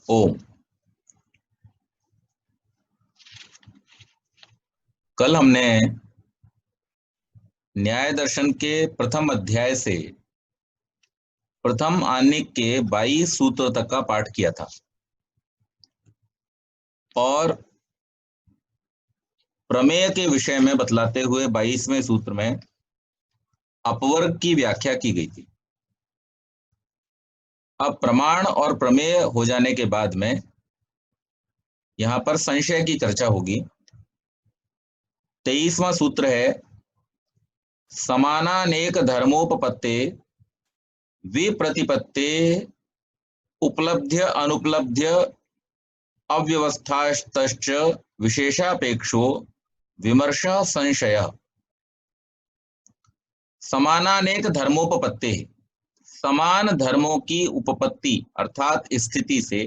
ओम। कल हमने न्याय दर्शन के प्रथम अध्याय से प्रथम आनिक के 22 सूत्र तक का पाठ किया था और प्रमेय के विषय में बतलाते हुए 22वें सूत्र में अपवर्ग की व्याख्या की गई थी। अब प्रमाण और प्रमेय हो जाने के बाद में यहां पर संशय की चर्चा होगी। 23वां सूत्र है समानानेक धर्मोपपत्ते विप्रतिपत्ते उपलब्ध्य अनुपलब्ध्य अव्यवस्थाश्च विशेषापेक्षो विमर्शः संशयः। समानानेक धर्मोपपत्ति, समान धर्मों की उपपत्ति अर्थात स्थिति से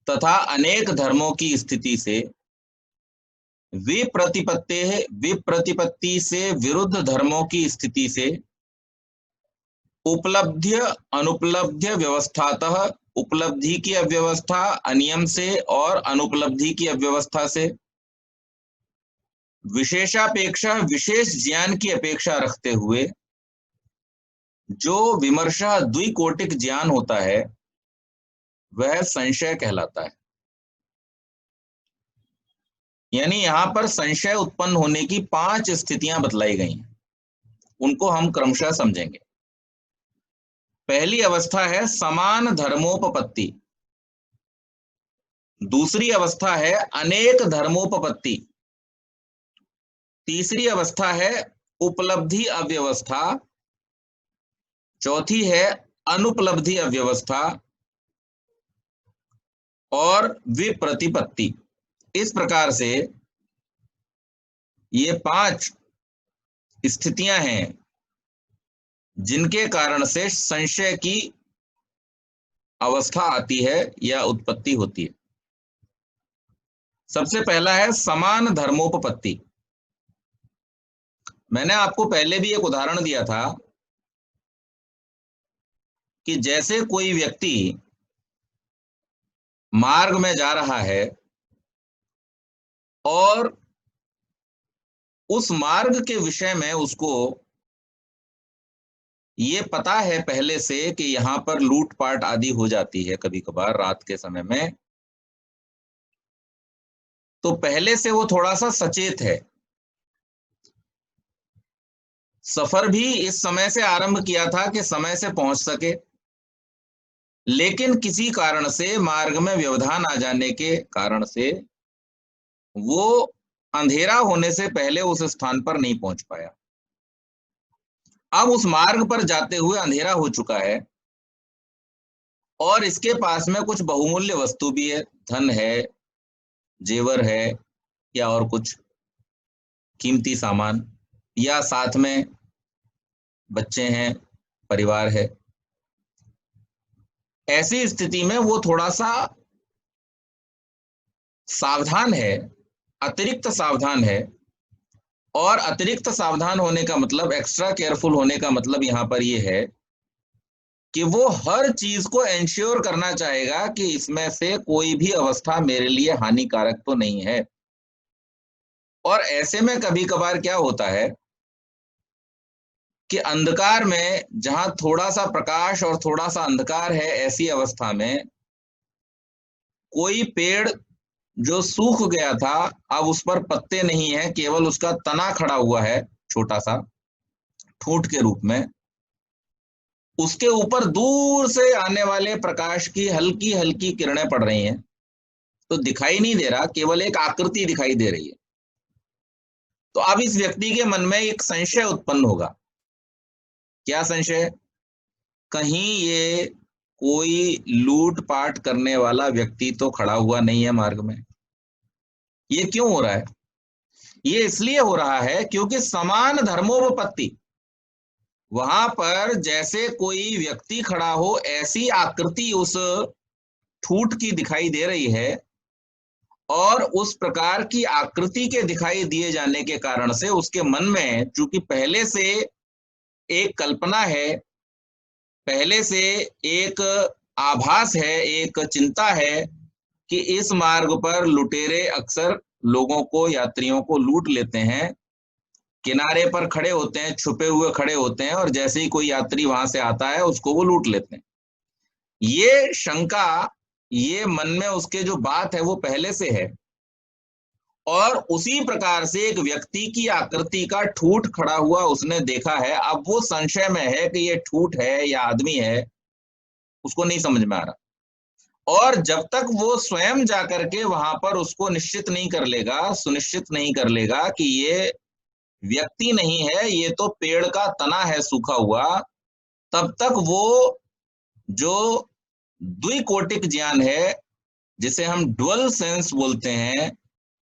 तथा अनेक धर्मों की स्थिति से, विप्रतिपत्ति, विप्रतिपत्ति से विरुद्ध धर्मों की स्थिति से, उपलब्ध्य अनुपलब्ध्य व्यवस्थातः, उपलब्धि की अव्यवस्था अनियम से और अनुपलब्धि की अव्यवस्था से, विशेषापेक्षा विशेष ज्ञान की अपेक्षा रखते हुए जो विमर्शा द्विकोटिक ज्ञान होता है वह संशय कहलाता है। यानी यहां पर संशय उत्पन्न होने की 5 स्थितियां बतलाई गई हैं, उनको हम क्रमशः समझेंगे। पहली अवस्था है समान धर्मोपपत्ति, दूसरी अवस्था है अनेक धर्मोपपत्ति, तीसरी अवस्था है उपलब्धि अव्यवस्था, चौथी है अनुपलब्धि अव्यवस्था और विप्रतिपत्ति। इस प्रकार से ये 5 स्थितियां हैं जिनके कारण से संशय की अवस्था आती है या उत्पत्ति होती है। सबसे पहला है समान धर्मोपपत्ति। मैंने आपको पहले भी एक उदाहरण दिया था कि जैसे कोई व्यक्ति मार्ग में जा रहा है और उस मार्ग के विषय में उसको ये पता है पहले से कि यहां पर लूटपाट आदि हो जाती है कभी कभार रात के समय में, तो पहले से वो थोड़ा सा सचेत है। सफर भी इस समय से आरंभ किया था कि समय से पहुंच सके, लेकिन किसी कारण से मार्ग में व्यवधान आ जाने के कारण से वो अंधेरा होने से पहले उस स्थान पर नहीं पहुंच पाया। अब उस मार्ग पर जाते हुए अंधेरा हो चुका है और इसके पास में कुछ बहुमूल्य वस्तु भी है, धन है, जेवर है या और कुछ कीमती सामान, या साथ में बच्चे हैं, परिवार है। ऐसी स्थिति में वो थोड़ा सा सावधान है, अतिरिक्त सावधान है। और अतिरिक्त सावधान होने का मतलब, एक्स्ट्रा केयरफुल होने का मतलब यहां पर ये है कि वो हर चीज को एंश्योर करना चाहेगा कि इसमें से कोई भी अवस्था मेरे लिए हानिकारक तो नहीं है। और ऐसे में कभी कभार क्या होता है कि अंधकार में जहां थोड़ा सा प्रकाश और थोड़ा सा अंधकार है, ऐसी अवस्था में कोई पेड़ जो सूख गया था अब उस पर पत्ते नहीं है, केवल उसका तना खड़ा हुआ है छोटा सा ठूंठ के रूप में, उसके ऊपर दूर से आने वाले प्रकाश की हल्की हल्की किरणें पड़ रही हैं, तो दिखाई नहीं दे रहा, केवल एक आकृति दिखाई दे रही है। तो अब इस व्यक्ति के मन में एक संशय उत्पन्न होगा। क्या संशय? कहीं ये कोई लूटपाट करने वाला व्यक्ति तो खड़ा हुआ नहीं है मार्ग में। ये क्यों हो रहा है? ये इसलिए हो रहा है क्योंकि समान धर्मोपपत्ति, वहां पर जैसे कोई व्यक्ति खड़ा हो ऐसी आकृति उस ठूठ की दिखाई दे रही है, और उस प्रकार की आकृति के दिखाई दिए जाने के कारण से उसके मन में चूंकि पहले से एक कल्पना है, पहले से एक आभास है, एक चिंता है कि इस मार्ग पर लुटेरे अक्सर लोगों को, यात्रियों को लूट लेते हैं। किनारे पर खड़े होते हैं, छुपे हुए खड़े होते हैं, और जैसे ही कोई यात्री वहां से आता है उसको वो लूट लेते हैं। ये शंका, ये मन में उसके जो बात है वो पहले से है। और उसी प्रकार से एक व्यक्ति की आकृति का ठूठ खड़ा हुआ उसने देखा है। अब वो संशय में है कि ये ठूठ है या आदमी है, उसको नहीं समझ में आ रहा। और जब तक वो स्वयं जाकर के वहां पर उसको निश्चित नहीं कर लेगा, सुनिश्चित नहीं कर लेगा कि ये व्यक्ति नहीं है, ये तो पेड़ का तना है सूखा हुआ, तब तक वो जो द्विकोटिक ज्ञान है, जिसे हम डुअल सेंस बोलते हैं,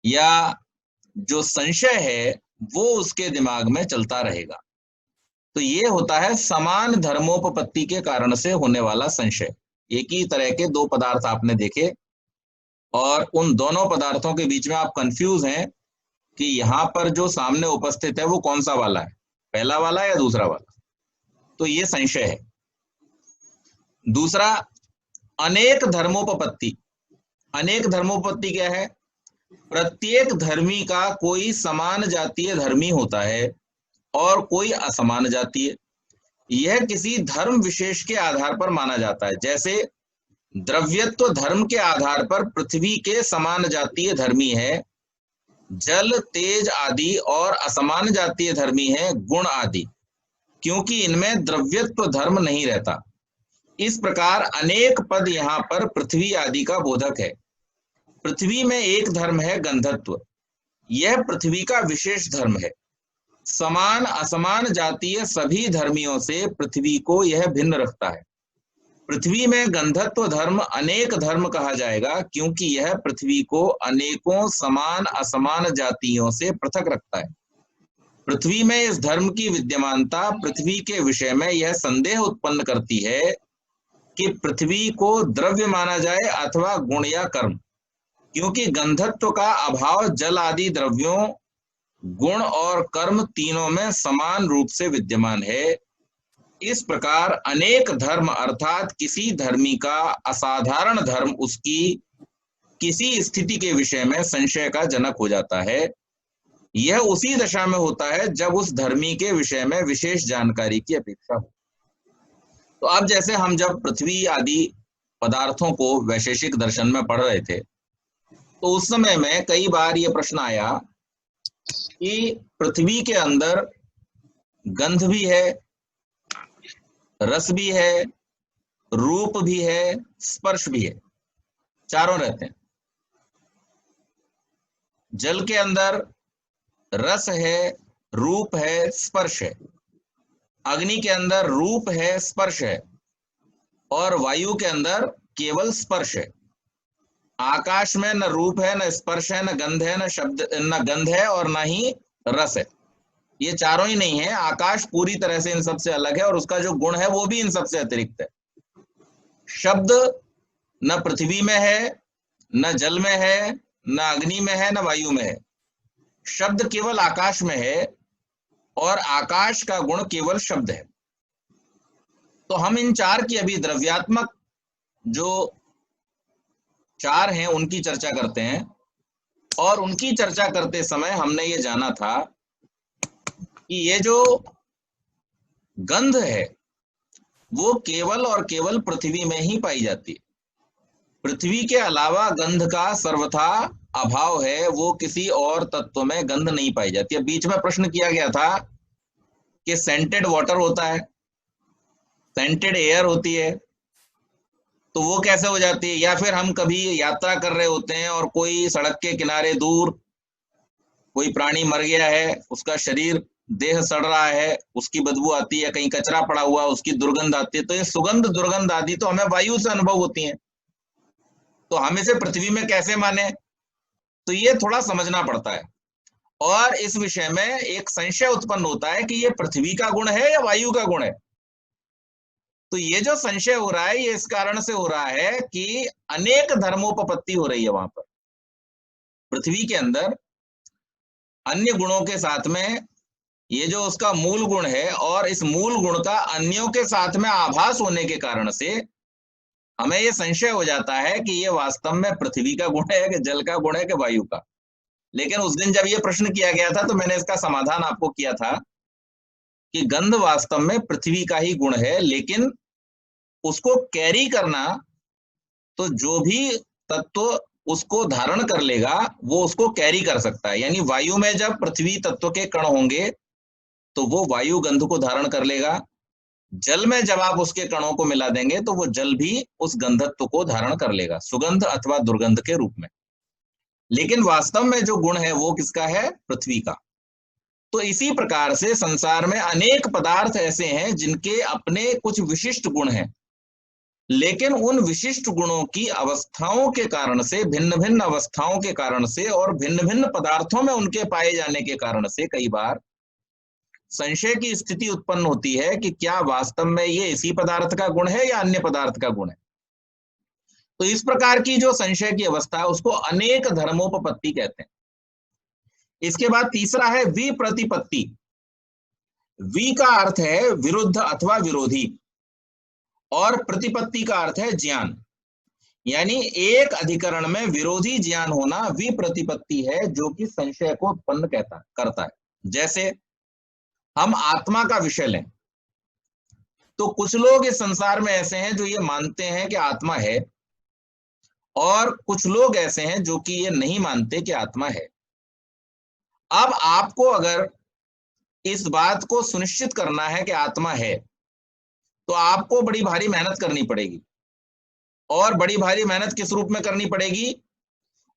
या जो संशय है, वो उसके दिमाग में चलता रहेगा। तो ये होता है समान धर्मोपपत्ति के कारण से होने वाला संशय। एक ही तरह के दो पदार्थ आपने देखे और उन दोनों पदार्थों के बीच में आप कंफ्यूज हैं कि यहां पर जो सामने उपस्थित है वो कौन सा वाला है, पहला वाला या दूसरा वाला। तो ये संशय है। दूसरा, अनेक धर्मोपपत्ति। अनेक धर्मोपपत्ति क्या है? प्रत्येक धर्मी का कोई समान जातीय धर्मी होता है और कोई असमान जातीय। यह किसी धर्म विशेष के आधार पर माना जाता है। जैसे द्रव्यत्व धर्म के आधार पर पृथ्वी के समान जातीय धर्मी है जल, तेज आदि, और असमान जातीय धर्मी है गुण आदि, क्योंकि इनमें द्रव्यत्व धर्म नहीं रहता। इस प्रकार अनेक पद यहाँ पर पृथ्वी आदि का बोधक है। पृथ्वी में एक धर्म है गंधत्व, यह पृथ्वी का विशेष धर्म है। समान असमान जातीय सभी धर्मियों से पृथ्वी को यह भिन्न रखता है। पृथ्वी में गंधत्व धर्म अनेक धर्म कहा जाएगा, क्योंकि यह पृथ्वी को अनेकों समान असमान जातियों से पृथक रखता है। पृथ्वी में इस धर्म की विद्यमानता पृथ्वी के विषय में यह संदेह उत्पन्न करती है कि पृथ्वी को द्रव्य माना जाए अथवा गुण या कर्म, क्योंकि गंधत्व का अभाव जल आदि द्रव्यों, गुण और कर्म तीनों में समान रूप से विद्यमान है। इस प्रकार अनेक धर्म अर्थात किसी धर्मी का असाधारण धर्म उसकी किसी स्थिति के विषय में संशय का जनक हो जाता है। यह उसी दशा में होता है जब उस धर्मी के विषय में विशेष जानकारी की अपेक्षा हो। तो अब जैसे हम जब पृथ्वी आदि पदार्थों को वैशेषिक दर्शन में पढ़ रहे थे, तो उस समय में कई बार यह प्रश्न आया कि पृथ्वी के अंदर गंध भी है, रस भी है, रूप भी है, स्पर्श भी है, चारों रहते हैं। जल के अंदर रस है, रूप है, स्पर्श है। अग्नि के अंदर रूप है, स्पर्श है, और वायु के अंदर केवल स्पर्श है। आकाश में न रूप है, न स्पर्श है, न गंध है, न शब्द, न गंध है, और न ही रस है। ये चारों ही नहीं है। आकाश पूरी तरह से इन सबसे अलग है और उसका जो गुण है वो भी इन सबसे अतिरिक्त है। शब्द न पृथ्वी में है, न जल में है, न अग्नि में है, न वायु में है। शब्द केवल आकाश में है और आकाश का गुण केवल शब्द है। तो हम इन चार की अभी द्रव्यात्मक जो चार हैं उनकी चर्चा करते हैं। और उनकी चर्चा करते समय हमने ये जाना था कि ये जो गंध है वो केवल और केवल पृथ्वी में ही पाई जाती है। पृथ्वी के अलावा गंध का सर्वथा अभाव है, वो किसी और तत्व में गंध नहीं पाई जाती है। बीच में प्रश्न किया गया था कि सेंटेड वाटर होता है, सेंटेड एयर होती है, तो वो कैसे हो जाती है? या फिर हम कभी यात्रा कर रहे होते हैं और कोई सड़क के किनारे दूर कोई प्राणी मर गया है, उसका शरीर देह सड़ रहा है, उसकी बदबू आती है, कहीं कचरा पड़ा हुआ उसकी दुर्गंध आती है, तो ये सुगंध दुर्गंध आदि तो हमें वायु से अनुभव होती है, तो हम इसे पृथ्वी में कैसे माने? तो ये थोड़ा समझना पड़ता है। और इस विषय में एक संशय उत्पन्न होता है कि ये पृथ्वी का गुण है या वायु का गुण है। तो ये जो संशय हो रहा है ये इस कारण से हो रहा है कि अनेक धर्मोपपत्ति हो रही है वहां पर पृथ्वी के अंदर। अन्य गुणों के साथ में ये जो उसका मूल गुण है और इस मूल गुण का अन्यों के साथ में आभास होने के कारण से हमें ये संशय हो जाता है कि ये वास्तव में पृथ्वी का गुण है कि जल का गुण है कि वायु का। लेकिन उस दिन जब ये प्रश्न किया गया था तो मैंने इसका समाधान आपको किया था कि गंध वास्तव में पृथ्वी का ही गुण है, लेकिन उसको कैरी करना, तो जो भी तत्व उसको धारण कर लेगा वो उसको कैरी कर सकता है। यानी वायु में जब पृथ्वी तत्व के कण होंगे तो वो वायु गंध को धारण कर लेगा। जल में जब आप उसके कणों को मिला देंगे तो वो जल भी उस गंधत्व को धारण कर लेगा, सुगंध अथवा दुर्गंध के रूप में। लेकिन वास्तव में जो गुण है वो किसका है? पृथ्वी का। तो इसी प्रकार से संसार में अनेक पदार्थ ऐसे हैं जिनके अपने कुछ विशिष्ट गुण हैं, लेकिन उन विशिष्ट गुणों की अवस्थाओं के कारण से, भिन्न भिन्न अवस्थाओं के कारण से और भिन्न भिन्न पदार्थों में उनके पाए जाने के कारण से कई बार संशय की स्थिति उत्पन्न होती है कि क्या वास्तव में ये इसी पदार्थ का गुण है या अन्य पदार्थ का गुण है। तो इस प्रकार की जो संशय की अवस्था है उसको अनेक धर्मोपपत्ति कहते हैं। इसके बाद तीसरा है विप्रतिपत्ति। वि का अर्थ है विरुद्ध अथवा विरोधी, और प्रतिपत्ति का अर्थ है ज्ञान। यानी एक अधिकरण में विरोधी ज्ञान होना विप्रतिपत्ति है, जो कि संशय को उत्पन्न करता है। जैसे हम आत्मा का विषय लें तो कुछ लोग इस संसार में ऐसे हैं जो ये मानते हैं कि आत्मा है, और कुछ लोग ऐसे हैं जो कि ये नहीं मानते कि आत्मा है। अब आपको अगर इस बात को सुनिश्चित करना है कि आत्मा है तो आपको बड़ी भारी मेहनत करनी पड़ेगी। और बड़ी भारी मेहनत किस रूप में करनी पड़ेगी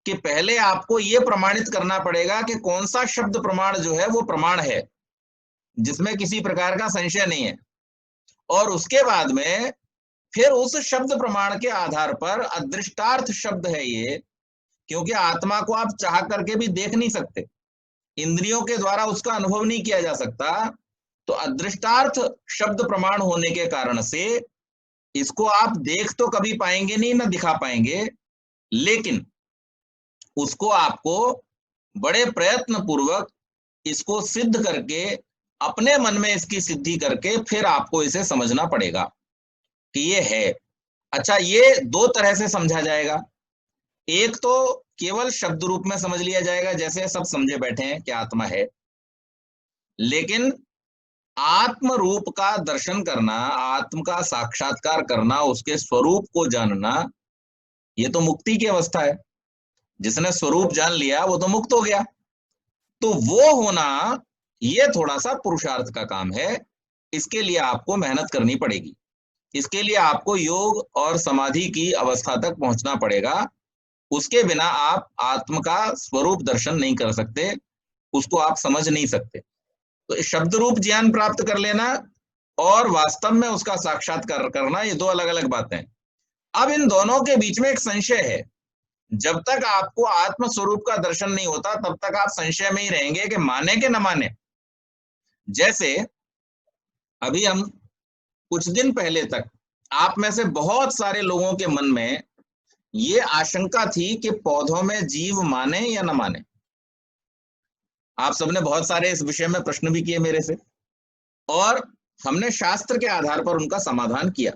कि पहले आपको यह प्रमाणित करना पड़ेगा कि कौन सा शब्द प्रमाण जो है वो प्रमाण है, जिसमें किसी प्रकार का संशय नहीं है। और उसके बाद में फिर उस शब्द प्रमाण के आधार पर, अदृष्टार्थ शब्द है ये, क्योंकि आत्मा को आप चाह करके भी देख नहीं सकते, इंद्रियों के द्वारा उसका अनुभव नहीं किया जा सकता। तो अदृष्टार्थ शब्द प्रमाण होने के कारण से इसको आप देख तो कभी पाएंगे नहीं, ना दिखा पाएंगे, लेकिन उसको आपको बड़े प्रयत्न पूर्वक इसको सिद्ध करके, अपने मन में इसकी सिद्धि करके फिर आपको इसे समझना पड़ेगा कि ये है। अच्छा, ये दो तरह से समझा जाएगा। एक तो केवल शब्द रूप में समझ लिया जाएगा, जैसे सब समझे बैठे हैं कि आत्मा है, लेकिन आत्म रूप का दर्शन करना, आत्म का साक्षात्कार करना, उसके स्वरूप को जानना, ये तो मुक्ति की अवस्था है। जिसने स्वरूप जान लिया वो तो मुक्त हो गया। तो वो होना ये थोड़ा सा पुरुषार्थ का काम है। इसके लिए आपको मेहनत करनी पड़ेगी, इसके लिए आपको योग और समाधि की अवस्था तक पहुंचना पड़ेगा। उसके बिना आप आत्म का स्वरूप दर्शन नहीं कर सकते, उसको आप समझ नहीं सकते। तो शब्द रूप ज्ञान प्राप्त कर लेना और वास्तव में उसका साक्षात्कार करना, ये दो अलग अलग बातें हैं। अब इन दोनों के बीच में एक संशय है। जब तक आपको आत्म स्वरूप का दर्शन नहीं होता तब तक आप संशय में ही रहेंगे कि माने कि न माने। जैसे अभी हम कुछ दिन पहले तक आप में से बहुत सारे लोगों के मन में ये आशंका थी कि पौधों में जीव माने या न माने। आप सबने बहुत सारे इस विषय में प्रश्न भी किए मेरे से, और हमने शास्त्र के आधार पर उनका समाधान किया।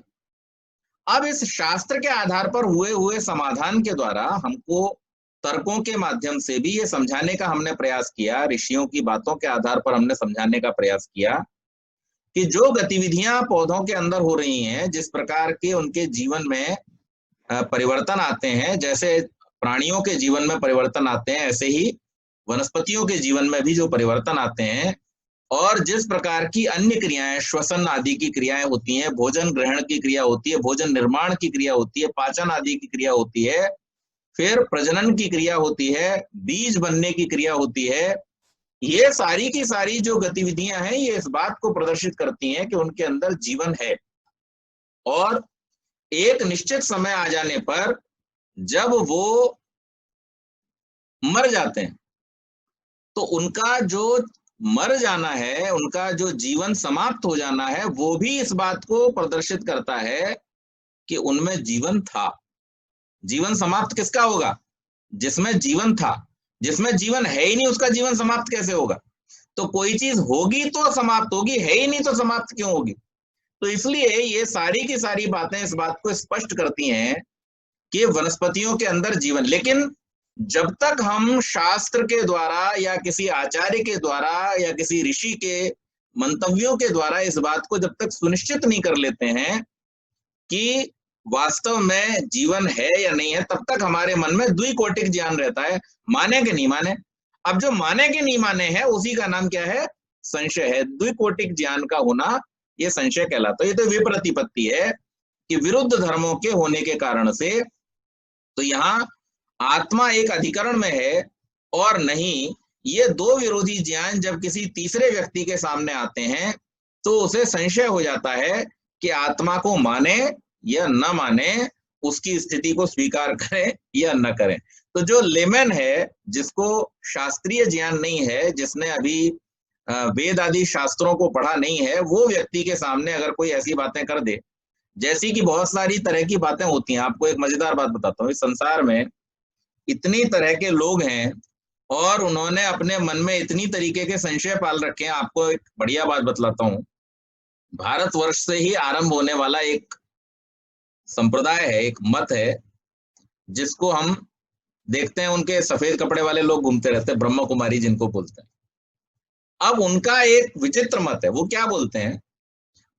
अब इस शास्त्र के आधार पर हुए समाधान के द्वारा हमको तर्कों के माध्यम से भी ये समझाने का हमने प्रयास किया, ऋषियों की बातों के आधार पर हमने समझाने का प्रयास किया कि जो गतिविधियां पौधों के अंदर हो रही हैं, जिस प्रकार के उनके जीवन में परिवर्तन आते हैं, जैसे प्राणियों के जीवन में परिवर्तन आते हैं, ऐसे ही वनस्पतियों के जीवन में भी जो परिवर्तन आते हैं, और जिस प्रकार की अन्य क्रियाएं, श्वसन आदि की क्रियाएं होती हैं, भोजन ग्रहण की क्रिया होती है, भोजन निर्माण की क्रिया होती है, पाचन आदि की क्रिया होती है, फिर प्रजनन की क्रिया होती है, बीज बनने की क्रिया होती है, ये सारी की सारी जो गतिविधियां हैं ये इस बात को प्रदर्शित करती हैं कि उनके अंदर जीवन है। और एक निश्चित समय आ जाने पर जब वो मर जाते हैं तो उनका जो मर जाना है, उनका जो जीवन समाप्त हो जाना है, वो भी इस बात को प्रदर्शित करता है कि उनमें जीवन था। जीवन समाप्त किसका होगा? जिसमें जीवन था। जिसमें जीवन है ही नहीं उसका जीवन समाप्त कैसे होगा? तो कोई चीज होगी तो समाप्त होगी, है ही नहीं तो समाप्त क्यों होगी? तो इसलिए ये सारी की सारी बातें इस बात को स्पष्ट करती हैं कि वनस्पतियों के अंदर जीवन, लेकिन जब तक हम शास्त्र के द्वारा या किसी आचार्य के द्वारा या किसी ऋषि के मंतव्यों के द्वारा इस बात को जब तक सुनिश्चित नहीं कर लेते हैं कि वास्तव में जीवन है या नहीं है, तब तक हमारे मन में द्विकोटिक ज्ञान रहता है, माने कि नहीं माने। अब जो माने कि नहीं माने है उसी का नाम क्या है? संशय है। द्विकोटिक ज्ञान का होना ये संशय कहलाता है। ये तो विप्रतिपत्ति है कि विरुद्ध धर्मों के होने के कारण से, तो यहाँ आत्मा एक अधिकरण में है और नहीं, ये दो विरोधी ज्ञान जब किसी तीसरे व्यक्ति के सामने आते हैं तो उसे संशय हो जाता है कि आत्मा को माने या न माने, उसकी स्थिति को स्वीकार करें या न करें। तो जो लेमन है, जिसको शास्त्रीय ज्ञान नहीं है, जिसने अभी वेद आदि शास्त्रों को पढ़ा नहीं है, वो व्यक्ति के सामने अगर कोई ऐसी बातें कर दे, जैसी कि बहुत सारी तरह की बातें होती हैं। आपको एक मजेदार बात बताता हूँ, इस संसार में इतनी तरह के लोग हैं और उन्होंने अपने मन में इतनी तरीके के संशय पाल रखे हैं। आपको एक बढ़िया बात बतलाता हूँ, भारतवर्ष से ही आरंभ होने वाला एक संप्रदाय है, एक मत है, जिसको हम देखते हैं उनके सफेद कपड़े वाले लोग घूमते रहते हैं, ब्रह्म कुमारी जिनको बोलते हैं। अब उनका एक विचित्र मत है। वो क्या बोलते हैं?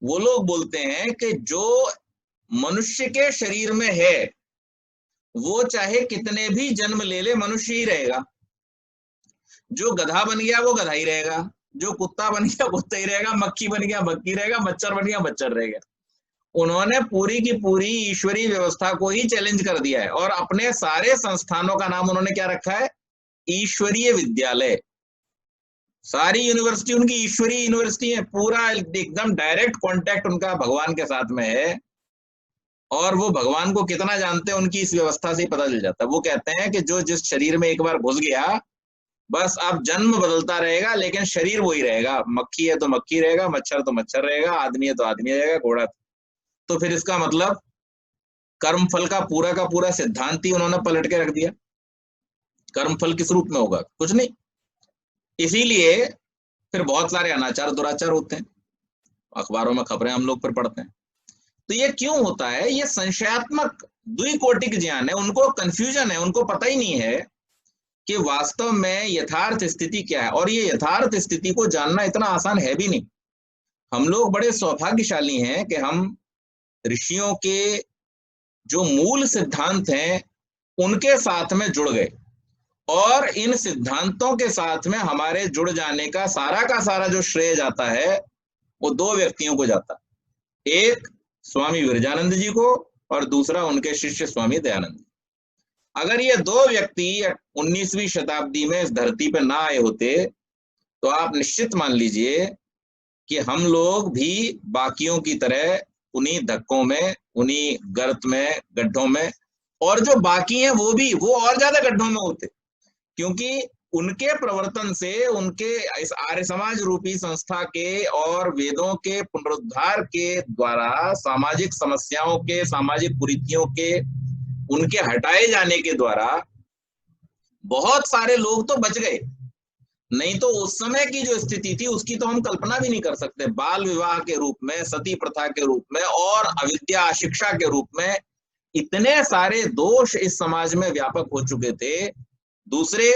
वो लोग बोलते हैं कि जो मनुष्य के शरीर में है वो चाहे कितने भी जन्म ले ले मनुष्य ही रहेगा। जो गधा बन गया वो गधा ही रहेगा, जो कुत्ता बन गया कुत्ता ही रहेगा, मक्खी बन गया मक्खी रहेगा, मच्छर बन गया मच्छर रहेगा। उन्होंने पूरी की पूरी ईश्वरीय व्यवस्था को ही चैलेंज कर दिया है और अपने सारे संस्थानों का नाम उन्होंने क्या रखा है? ईश्वरीय विद्यालय। सारी यूनिवर्सिटी उनकी ईश्वरीय यूनिवर्सिटी है, पूरा एकदम डायरेक्ट कांटेक्ट उनका भगवान के साथ में है और वो भगवान को कितना जानते हैं उनकी इस व्यवस्था से ही पता चल जाता है। वो कहते हैं कि जो जिस शरीर में एक बार घुस गया, बस अब जन्म बदलता रहेगा लेकिन शरीर वही रहेगा। मक्खी है तो मक्खी रहेगा, मच्छर तो मच्छर रहेगा, आदमी है तो आदमी रहेगा, घोड़ा। तो फिर इसका मतलब कर्मफल का पूरा सिद्धांत ही उन्होंने पलट के रख दिया। कर्मफल किस रूप में होगा? कुछ नहीं। इसीलिए फिर बहुत सारे अनाचार दुराचार होते हैं, अखबारों में खबरें हम लोग फिर पढ़ते हैं। तो ये क्यों होता है? ये संशयात्मक द्विकोटिक ज्ञान है, उनको कंफ्यूजन है, उनको पता ही नहीं है कि वास्तव में यथार्थ स्थिति क्या है। और ये यथार्थ स्थिति को जानना इतना आसान है भी नहीं। हम लोग बड़े सौभाग्यशाली हैं कि हम ऋषियों के जो मूल सिद्धांत हैं उनके साथ में जुड़ गए और इन सिद्धांतों के साथ में हमारे जुड़ जाने का सारा जो श्रेय जाता है वो दो व्यक्तियों को जाता है, एक स्वामी विरजानंद जी को और दूसरा उनके शिष्य स्वामी दयानंद। अगर ये दो व्यक्ति 19वीं शताब्दी में इस धरती पर ना आए होते तो आप निश्चित मान लीजिए कि हम लोग भी बाकियों की तरह उन्हीं धक्कों में, उन्हीं गर्त में, गड्ढों में, और जो बाकी हैं वो और ज्यादा गड्ढों में होते, क्योंकि उनके प्रवर्तन से, उनके इस आर्य समाज रूपी संस्था के और वेदों के पुनरुद्धार के द्वारा सामाजिक समस्याओं के, सामाजिक कुरीतियों के उनके हटाए जाने के द्वारा बहुत सारे लोग तो बच गए। नहीं तो उस समय की जो स्थिति थी उसकी तो हम कल्पना भी नहीं कर सकते। बाल विवाह के रूप में, सती प्रथा के रूप में और अविद्या अशिक्षा के रूप में इतने सारे दोष इस समाज में व्यापक हो चुके थे। दूसरे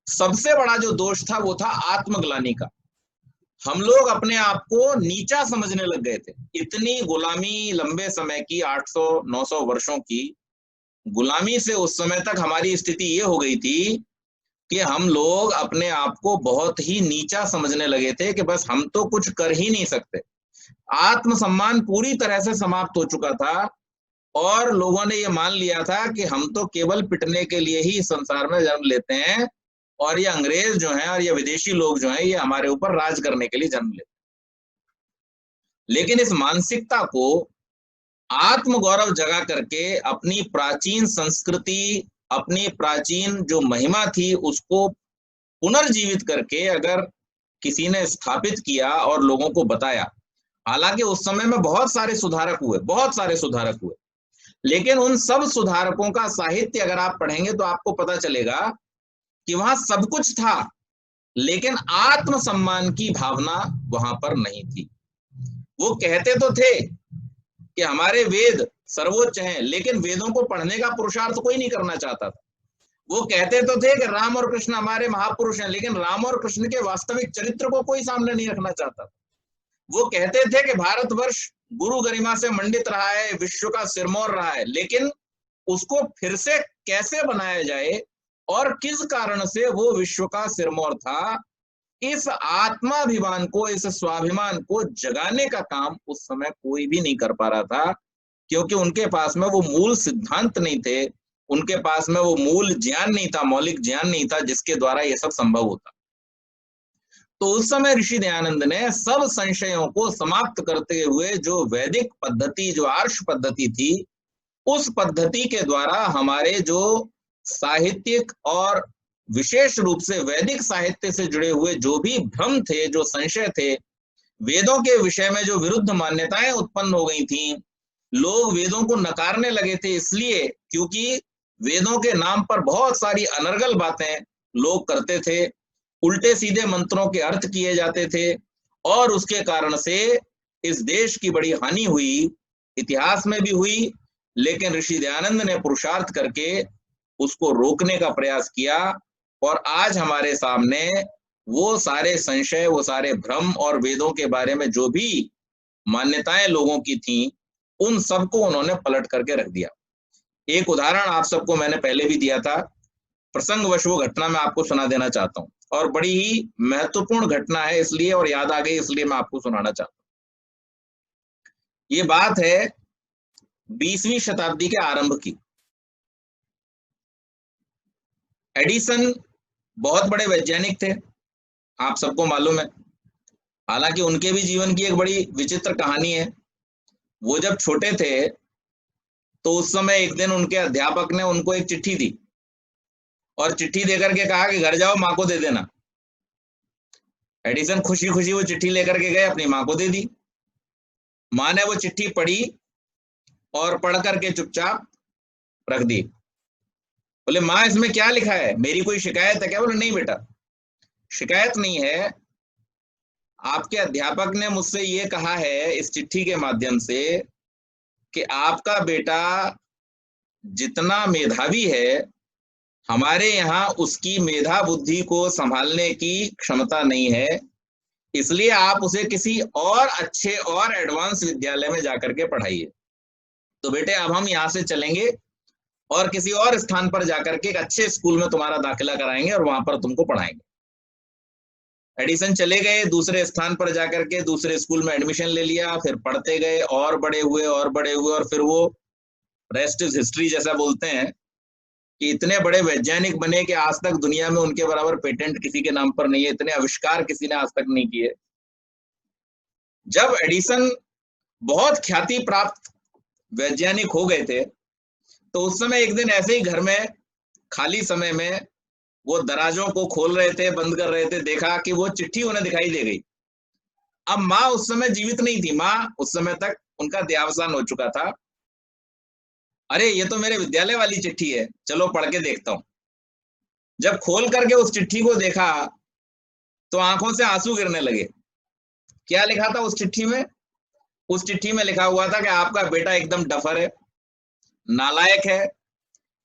सबसे बड़ा जो दोष था वो था आत्मग्लानि का। हम लोग अपने आप को नीचा समझने लग गए थे। इतनी गुलामी लंबे समय की, 800-900 वर्षों की गुलामी से उस समय तक हमारी स्थिति ये हो गई थी कि हम लोग अपने आप को बहुत ही नीचा समझने लगे थे कि बस हम तो कुछ कर ही नहीं सकते। आत्मसम्मान पूरी तरह से समाप्त हो चुका था और लोगों ने ये मान लिया था कि हम तो केवल पिटने के लिए ही संसार में जन्म लेते हैं और ये अंग्रेज जो हैं और ये विदेशी लोग जो हैं ये हमारे ऊपर राज करने के लिए जन्म लेते हैं। लेकिन इस मानसिकता को आत्म गौरव जगा करके अपनी प्राचीन संस्कृति, अपनी प्राचीन जो महिमा थी उसको पुनर्जीवित करके अगर किसी ने स्थापित किया और लोगों को बताया, हालांकि उस समय में बहुत सारे सुधारक हुए, लेकिन उन सब सुधारकों का साहित्य अगर आप पढ़ेंगे तो आपको पता चलेगा कि वहां सब कुछ था लेकिन आत्मसम्मान की भावना वहां पर नहीं थी। वो कहते तो थे कि हमारे वेद सर्वोच्च हैं, लेकिन वेदों को पढ़ने का पुरुषार्थ कोई नहीं करना चाहता था। वो कहते तो थे कि राम और कृष्ण हमारे महापुरुष हैं, लेकिन राम और कृष्ण के वास्तविक चरित्र को कोई सामने नहीं रखना चाहता था। वो कहते थे कि भारतवर्ष गुरु गरिमा से मंडित रहा है, विश्व का सिरमौर रहा है, लेकिन उसको फिर से कैसे बनाया जाए और किस कारण से वो विश्व का सिरमौर था, इस आत्माभिमान को, इस स्वाभिमान को जगाने का काम उस समय कोई भी नहीं कर पा रहा था, क्योंकि उनके पास में वो मूल सिद्धांत नहीं थे, उनके पास में वो मूल ज्ञान नहीं था, मौलिक ज्ञान नहीं था जिसके द्वारा ये सब संभव होता। तो उस समय ऋषि दयानंद ने सब संशयों को समाप्त करते हुए जो वैदिक पद्धति, जो आर्ष पद्धति थी, उस पद्धति के द्वारा हमारे जो साहित्यिक और विशेष रूप से वैदिक साहित्य से जुड़े हुए जो भी भ्रम थे, जो संशय थे, वेदों के विषय में जो विरुद्ध मान्यताएं उत्पन्न हो गई थी, लोग वेदों को नकारने लगे थे इसलिए क्योंकि वेदों के नाम पर बहुत सारी अनर्गल बातें लोग करते थे, उल्टे सीधे मंत्रों के अर्थ किए जाते थे, और उसके कारण से इस देश की बड़ी हानि हुई, इतिहास में भी हुई। लेकिन ऋषि दयानंद ने पुरुषार्थ करके उसको रोकने का प्रयास किया, और आज हमारे सामने वो सारे संशय, वो सारे भ्रम और वेदों के बारे में जो भी मान्यताएं लोगों की थी, उन सबको उन्होंने पलट करके रख दिया। एक उदाहरण आप सबको मैंने पहले भी दिया था, प्रसंगवश वो घटना मैं आपको सुना देना चाहता हूँ, और बड़ी ही महत्वपूर्ण घटना है इसलिए, और याद आ गई इसलिए मैं आपको सुनाना चाहता हूँ। ये बात है 20वीं शताब्दी के आरंभ की। एडिसन बहुत बड़े वैज्ञानिक थे, आप सबको मालूम है। हालांकि उनके भी जीवन की एक बड़ी विचित्र कहानी है। वो जब छोटे थे तो उस समय एक दिन उनके अध्यापक ने उनको एक चिट्ठी दी, और चिट्ठी देकर के कहा कि घर जाओ, माँ को दे देना। एडिसन खुशी खुशी वो चिट्ठी लेकर के गए, अपनी माँ को दे दी। माँ ने वो चिट्ठी पढ़ी और पढ़ करके चुपचाप रख दी। बोले, माँ इसमें क्या लिखा है, मेरी कोई शिकायत है क्या? बोले, नहीं बेटा, शिकायत नहीं है। आपके अध्यापक ने मुझसे ये कहा है इस चिट्ठी के माध्यम से कि आपका बेटा जितना मेधावी है, हमारे यहाँ उसकी मेधा बुद्धि को संभालने की क्षमता नहीं है, इसलिए आप उसे किसी और अच्छे और एडवांस विद्यालय में जाकर के पढ़ाइए। तो बेटे अब हम यहाँ से चलेंगे और किसी और स्थान पर जाकर के एक अच्छे स्कूल में तुम्हारा दाखिला कराएंगे और वहां पर तुमको पढ़ाएंगे। एडिसन चले गए, दूसरे स्थान पर जाकर के दूसरे स्कूल में एडमिशन ले लिया, फिर पढ़ते गए और बड़े हुए और बड़े हुए, और फिर वो रेस्ट इज हिस्ट्री जैसा बोलते हैं कि इतने बड़े वैज्ञानिक बने कि आज तक दुनिया में उनके बराबर पेटेंट किसी के नाम पर नहीं है, इतने आविष्कार किसी ने आज तक नहीं किए। जब एडिसन बहुत ख्याति प्राप्त वैज्ञानिक हो गए थे तो उस समय एक दिन ऐसे ही घर में खाली समय में वो दराजों को खोल रहे थे, बंद कर रहे थे, देखा कि वो चिट्ठी उन्हें दिखाई दे गई। अब माँ उस समय जीवित नहीं थी, माँ उस समय तक उनका देहावसान हो चुका था। अरे ये तो मेरे विद्यालय वाली चिट्ठी है, चलो पढ़ के देखता हूं। जब खोल करके उस चिट्ठी को देखा तो आंखों से आंसू गिरने लगे। क्या लिखा था उस चिट्ठी में? उस चिट्ठी में लिखा हुआ था कि आपका बेटा एकदम डफर है, नालायक है,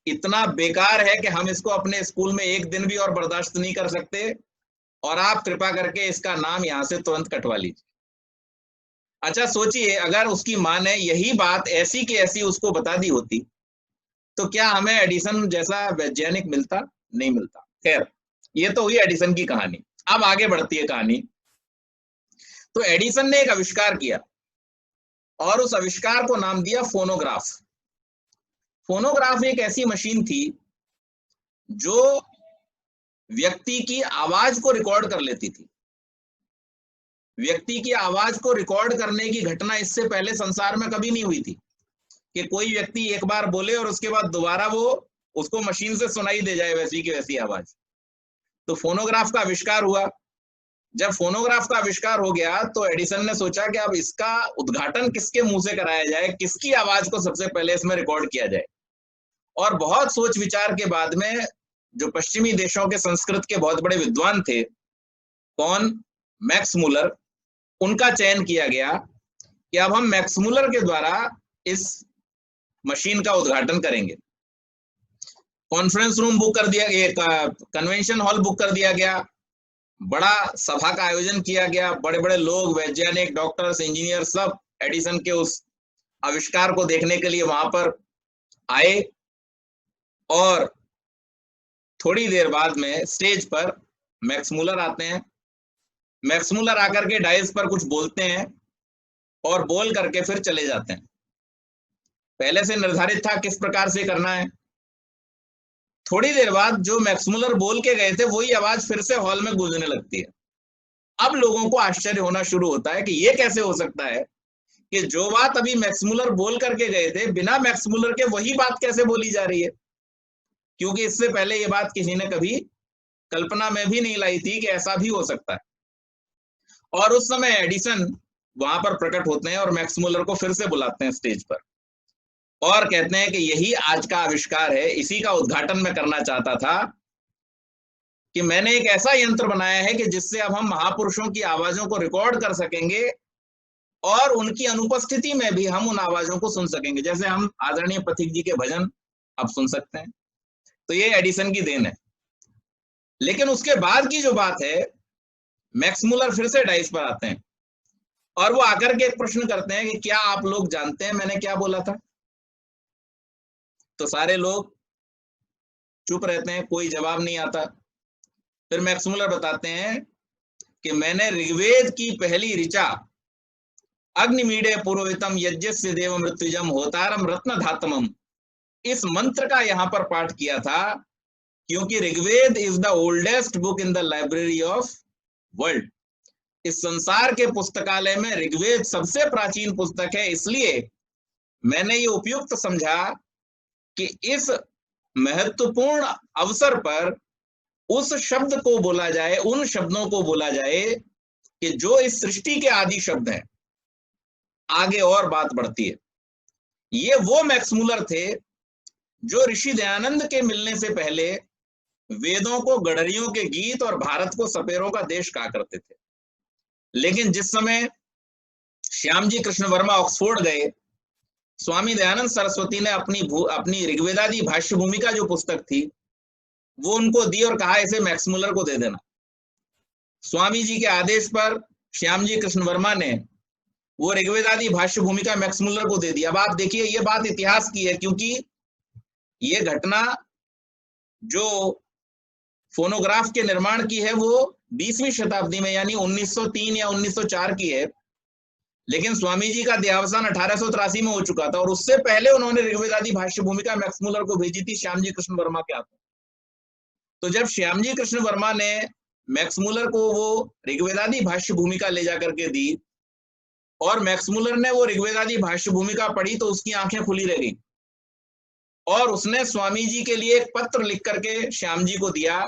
इतना बेकार है कि हम इसको अपने स्कूल में एक दिन भी और बर्दाश्त नहीं कर सकते, और आप कृपा करके इसका नाम यहां से तुरंत कटवा लीजिए। अच्छा सोचिए, अगर उसकी माँ ने यही बात ऐसी की ऐसी उसको बता दी होती तो क्या हमें एडिसन जैसा वैज्ञानिक मिलता? नहीं मिलता। खैर, ये तो हुई एडिसन की कहानी। अब आगे बढ़ती है कहानी। तो एडिसन ने एक आविष्कार किया और उस आविष्कार को नाम दिया फोनोग्राफ। फोनोग्राफ एक ऐसी मशीन थी जो व्यक्ति की आवाज को रिकॉर्ड कर लेती थी। व्यक्ति की आवाज को रिकॉर्ड करने की घटना इससे पहले संसार में कभी नहीं हुई थी कि कोई व्यक्ति एक बार बोले और उसके बाद दोबारा वो उसको मशीन से सुनाई दे जाए वैसी की वैसी आवाज। तो फोनोग्राफ का आविष्कार हुआ। जब फोनोग्राफ का आविष्कार हो गया तो एडिसन ने सोचा कि अब इसका उद्घाटन किसके मुंह से कराया जाए, किसकी आवाज को सबसे पहले इसमें रिकॉर्ड किया जाए। और बहुत सोच विचार के बाद में जो पश्चिमी देशों के संस्कृत के बहुत बड़े विद्वान थे, कौन? मैक्स मूलर, उनका चयन किया गया। कि अब हम मैक्समुलर के द्वारा इस मशीन का उद्घाटन करेंगे। कॉन्फ्रेंस रूम बुक कर दिया, एक कन्वेंशन हॉल बुक कर दिया गया, बड़ा सभा का आयोजन किया गया, बड़े बड़े लोग, वैज्ञानिक, डॉक्टर्स, इंजीनियर, सब एडिसन के उस आविष्कार को देखने के लिए वहां पर आए। और थोड़ी देर बाद में स्टेज पर मैक्समुलर आते हैं। मैक्समुलर आकर के डायस पर कुछ बोलते हैं और बोल करके फिर चले जाते हैं। पहले से निर्धारित था किस प्रकार से करना है। थोड़ी देर बाद जो मैक्समुलर बोल के गए थे वही आवाज फिर से हॉल में गूंजने लगती है। अब लोगों को आश्चर्य होना शुरू होता है कि ये कैसे हो सकता है कि जो बात अभी मैक्समुलर बोल करके गए थे, बिना मैक्समुलर के वही बात कैसे बोली जा रही है, क्योंकि इससे पहले ये बात किसी ने कभी कल्पना में भी नहीं लाई थी कि ऐसा भी हो सकता है। और उस समय एडिसन वहां पर प्रकट होते हैं और मैक्समुलर को फिर से बुलाते हैं स्टेज पर और कहते हैं कि यही आज का आविष्कार है, इसी का उद्घाटन मैं करना चाहता था कि मैंने एक ऐसा यंत्र बनाया है कि जिससे अब हम महापुरुषों की आवाजों को रिकॉर्ड कर सकेंगे और उनकी अनुपस्थिति में भी हम उन आवाजों को सुन सकेंगे, जैसे हम आदरणीय पथिक जी के भजन अब सुन सकते हैं। तो ये एडिसन की देन है। लेकिन उसके बाद की जो बात है, मैक्समुलर फिर से डाइस पर आते हैं और वो आकर के एक प्रश्न करते हैं कि क्या आप लोग जानते हैं मैंने क्या बोला था? तो सारे लोग चुप रहते हैं, कोई जवाब नहीं आता। फिर मैक्समुलर बताते हैं कि मैंने ऋग्वेद की पहली ऋचा अग्निमीडे पुरोहितम यज्ञस्य देव मृत्युजम होतारम रत्न धातमम, इस मंत्र का यहां पर पाठ किया था, क्योंकि Rigveda is the oldest book in the library of world. इस संसार के पुस्तकालय में ऋग्वेद सबसे प्राचीन पुस्तक है, इसलिए मैंने ये उपयुक्त समझा कि इस महत्वपूर्ण अवसर पर उस शब्द को बोला जाए, उन शब्दों को बोला जाए कि जो इस सृष्टि के आदि शब्द हैं। आगे और बात बढ़ती है। ये वो मैक्समुलर थे जो ऋषि दयानंद के मिलने से पहले वेदों को गडरियों के गीत और भारत को सपेरों का देश कहा करते थे। लेकिन जिस समय श्याम जी कृष्ण वर्मा ऑक्सफोर्ड गए, स्वामी दयानंद सरस्वती ने अपनी ऋग्वेदादि भाष्य भूमिका जो पुस्तक थी वो उनको दी और कहा इसे मैक्समुलर को दे देना। स्वामी जी के आदेश पर श्याम जी कृष्ण वर्मा ने वो ऋग्वेदादि भाष्य भूमिका मैक्समुलर को दे दी। अब आप देखिए, ये बात इतिहास की है, क्योंकि ये घटना जो फोनोग्राफ के निर्माण की है वो 20वीं शताब्दी में यानी 1903 या 1904 की है। लेकिन स्वामी जी का देहावसान 1883 में हो चुका था और उससे पहले उन्होंने ऋग्वेदादि भाष्य भूमिका मैक्समुलर को भेजी थी श्याम जी कृष्ण वर्मा के हाथों। तो जब श्याम जी कृष्ण वर्मा ने मैक्समुलर को वो ऋग्वेदादि भाष्य भूमिका ले जाकर के दी और मैक्समुलर ने वो ऋग्वेदादि भाष्य भूमिका पढ़ी, तो उसकी आंखें खुली रह गई और उसने स्वामी जी के लिए एक पत्र लिख करके श्याम जी को दिया,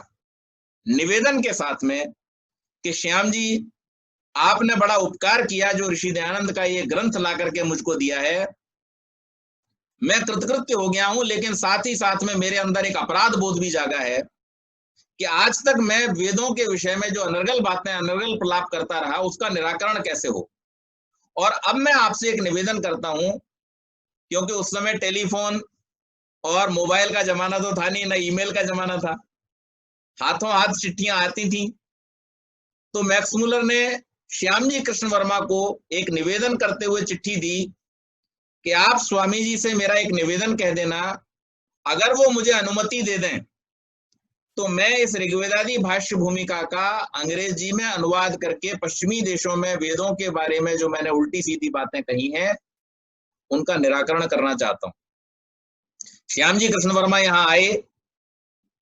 निवेदन के साथ में कि श्याम जी, आपने बड़ा उपकार किया जो ऋषि दयानंद का ये ग्रंथ ला करके मुझको दिया है। मैं कृतकृत्य हो गया हूं, लेकिन साथ ही साथ में मेरे अंदर एक अपराध बोध भी जागा है कि आज तक मैं वेदों के विषय में जो अनर्गल बातें, अनर्गल प्रलाप करता रहा, उसका निराकरण कैसे हो। और अब मैं आपसे एक निवेदन करता हूं, क्योंकि उस समय टेलीफोन और मोबाइल का जमाना तो था नहीं, ना ईमेल का जमाना था, हाथों हाथ चिट्ठियां आती थी। तो मैक्समुलर ने श्याम जी कृष्ण वर्मा को एक निवेदन करते हुए चिट्ठी दी कि आप स्वामी जी से मेरा एक निवेदन कह देना, अगर वो मुझे अनुमति दे दें तो मैं इस ऋग्वेदादि भाष्य भूमिका का अंग्रेजी में अनुवाद करके पश्चिमी देशों में वेदों के बारे में जो मैंने उल्टी सीधी बातें कही हैं उनका निराकरण करना चाहता हूं। श्याम जी कृष्ण वर्मा यहाँ आए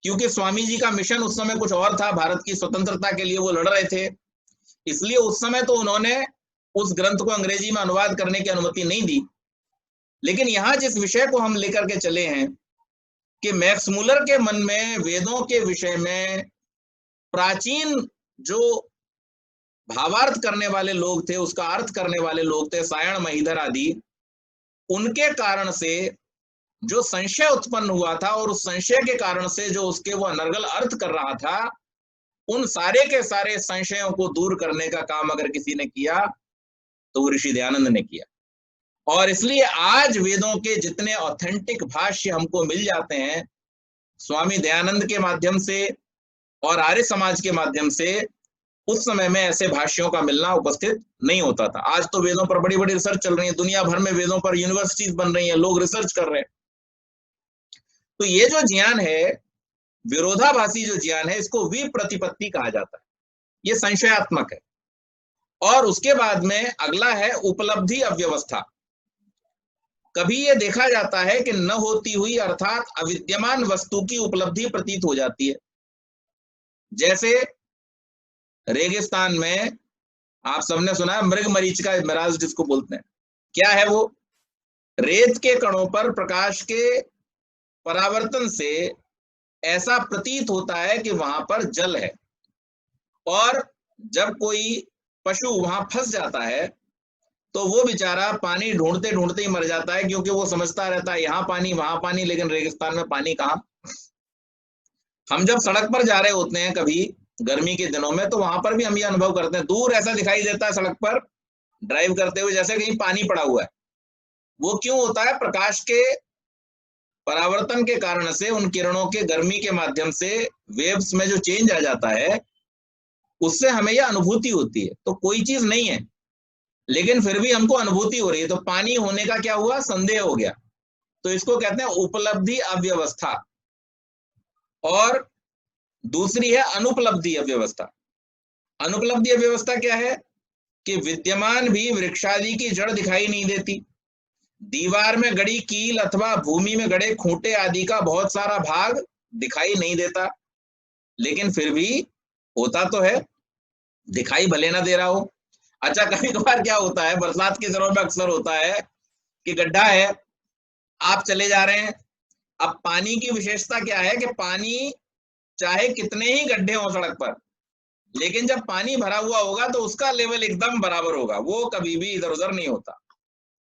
क्योंकि स्वामी जी का मिशन उस समय कुछ और था, भारत की स्वतंत्रता के लिए वो लड़ रहे थे, इसलिए उस समय तो उन्होंने उस ग्रंथ को अंग्रेजी में अनुवाद करने की अनुमति नहीं दी। लेकिन यहाँ जिस विषय को हम लेकर के चले हैं कि मैक्समुलर के मन में वेदों के विषय में प्राचीन जो भावार्थ करने वाले लोग थे, उसका अर्थ करने वाले लोग थे, सायण महीधर आदि, उनके कारण से जो संशय उत्पन्न हुआ था और उस संशय के कारण से जो उसके वो अनर्गल अर्थ कर रहा था, उन सारे के सारे संशयों को दूर करने का काम अगर किसी ने किया तो वो ऋषि दयानंद ने किया। और इसलिए आज वेदों के जितने ऑथेंटिक भाष्य हमको मिल जाते हैं स्वामी दयानंद के माध्यम से और आर्य समाज के माध्यम से, उस समय में ऐसे भाष्यों का मिलना उपस्थित नहीं होता था। आज तो वेदों पर बड़ी बड़ी रिसर्च चल रही है, दुनिया भर में वेदों पर यूनिवर्सिटीज बन रही हैं, लोग रिसर्च कर रहे हैं। तो ये जो ज्ञान है, विरोधाभासी जो ज्ञान है, इसको विप्रतिपत्ति कहा जाता है, ये संशयात्मक है। और उसके बाद में अगला है उपलब्धि अव्यवस्था। कभी ये देखा जाता है कि न होती हुई अर्थात अविद्यमान वस्तु की उपलब्धि प्रतीत हो जाती है। जैसे रेगिस्तान में आप सबने सुना है मृग मरीचिका मिराज जिसको बोलते हैं। क्या है वो? रेत के कणों पर प्रकाश के परावर्तन से ऐसा प्रतीत होता है कि वहां पर जल है, और जब कोई पशु वहां फंस जाता है तो वो बेचारा पानी ढूंढते ढूंढते ही मर जाता है, क्योंकि वो समझता रहता है यहाँ पानी वहां पानी, लेकिन रेगिस्तान में पानी कहाँ। हम जब सड़क पर जा रहे होते हैं कभी गर्मी के दिनों में, तो वहां पर भी हम ये अनुभव करते हैं, दूर ऐसा दिखाई देता है सड़क पर ड्राइव करते हुए जैसे कहीं पानी पड़ा हुआ है। वो क्यों होता है? प्रकाश के परावर्तन के कारण से, उन किरणों के गर्मी के माध्यम से वेव्स में जो चेंज आ जाता है, उससे हमें यह अनुभूति होती है। तो कोई चीज नहीं है लेकिन फिर भी हमको अनुभूति हो रही है, तो पानी होने का क्या हुआ? संदेह हो गया। तो इसको कहते हैं उपलब्धि अव्यवस्था। और दूसरी है अनुपलब्धि अव्यवस्था। अनुपलब्धि अव्यवस्था क्या है? कि विद्यमान भी वृक्षादि की जड़ दिखाई नहीं देती, दीवार में गड़ी कील अथवा भूमि में गड़े खूंटे आदि का बहुत सारा भाग दिखाई नहीं देता, लेकिन फिर भी होता तो है, दिखाई भले ना दे रहा हो। अच्छा, कभी कभार क्या होता है, बरसात के दिनों में अक्सर होता है कि गड्ढा है, आप चले जा रहे हैं। अब पानी की विशेषता क्या है कि पानी चाहे कितने ही गड्ढे हो सड़क पर, लेकिन जब पानी भरा हुआ होगा तो उसका लेवल एकदम बराबर होगा, वो कभी भी इधर उधर नहीं होता।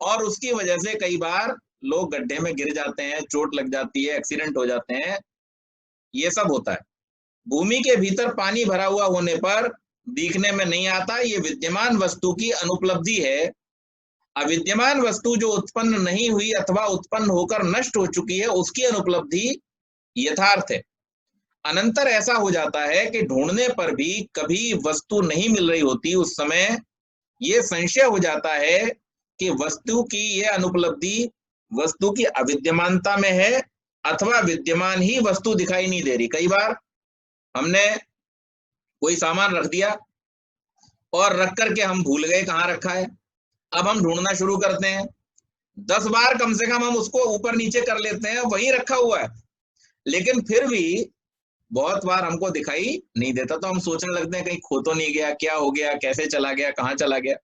और उसकी वजह से कई बार लोग गड्ढे में गिर जाते हैं, चोट लग जाती है, एक्सीडेंट हो जाते हैं, ये सब होता है। भूमि के भीतर पानी भरा हुआ होने पर दिखने में नहीं आता, ये विद्यमान वस्तु की अनुपलब्धि है। अविद्यमान वस्तु जो उत्पन्न नहीं हुई अथवा उत्पन्न होकर नष्ट हो चुकी है, उसकी अनुपलब्धि यथार्थ है। अनंतर ऐसा हो जाता है कि ढूंढने पर भी कभी वस्तु नहीं मिल रही होती, उस समय ये संशय हो जाता है कि वस्तु की यह अनुपलब्धि वस्तु की अविद्यमानता में है अथवा विद्यमान ही वस्तु दिखाई नहीं दे रही। कई बार हमने कोई सामान रख दिया और रख करके हम भूल गए कहाँ रखा है। अब हम ढूंढना शुरू करते हैं, 10 बार कम से कम हम उसको ऊपर नीचे कर लेते हैं, वहीं रखा हुआ है, लेकिन फिर भी बहुत बार हमको दिखाई नहीं देता। तो हम सोचने लगते हैं कहीं खो तो नहीं गया, क्या हो गया, कैसे चला गया, कहाँ चला गया।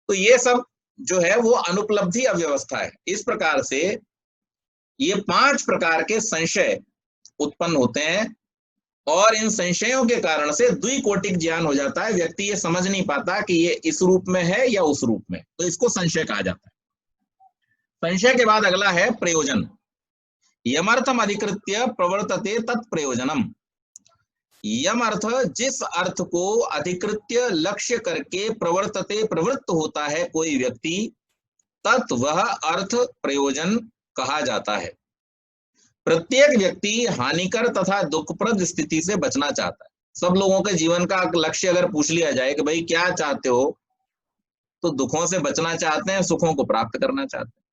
तो ये सब जो है वो अनुपलब्धि अव्यवस्था है। इस प्रकार से ये 5 प्रकार के संशय उत्पन्न होते हैं, और इन संशयों के कारण से द्विकोटिक ज्ञान हो जाता है। व्यक्ति ये समझ नहीं पाता कि ये इस रूप में है या उस रूप में, तो इसको संशय कहा जाता है। संशय के बाद अगला है प्रयोजन। यमर्थम अधिकृत्य प्रवर्तते तत्प्रयोजनम। यम अर्थ जिस अर्थ को अधिकृत्य लक्ष्य करके प्रवर्तते प्रवृत्त होता है कोई व्यक्ति, तत् वह अर्थ प्रयोजन कहा जाता है। प्रत्येक व्यक्ति हानिकर तथा दुखप्रद स्थिति से बचना चाहता है। सब लोगों के जीवन का लक्ष्य अगर पूछ लिया जाए कि भाई क्या चाहते हो, तो दुखों से बचना चाहते हैं, सुखों को प्राप्त करना चाहते हैं।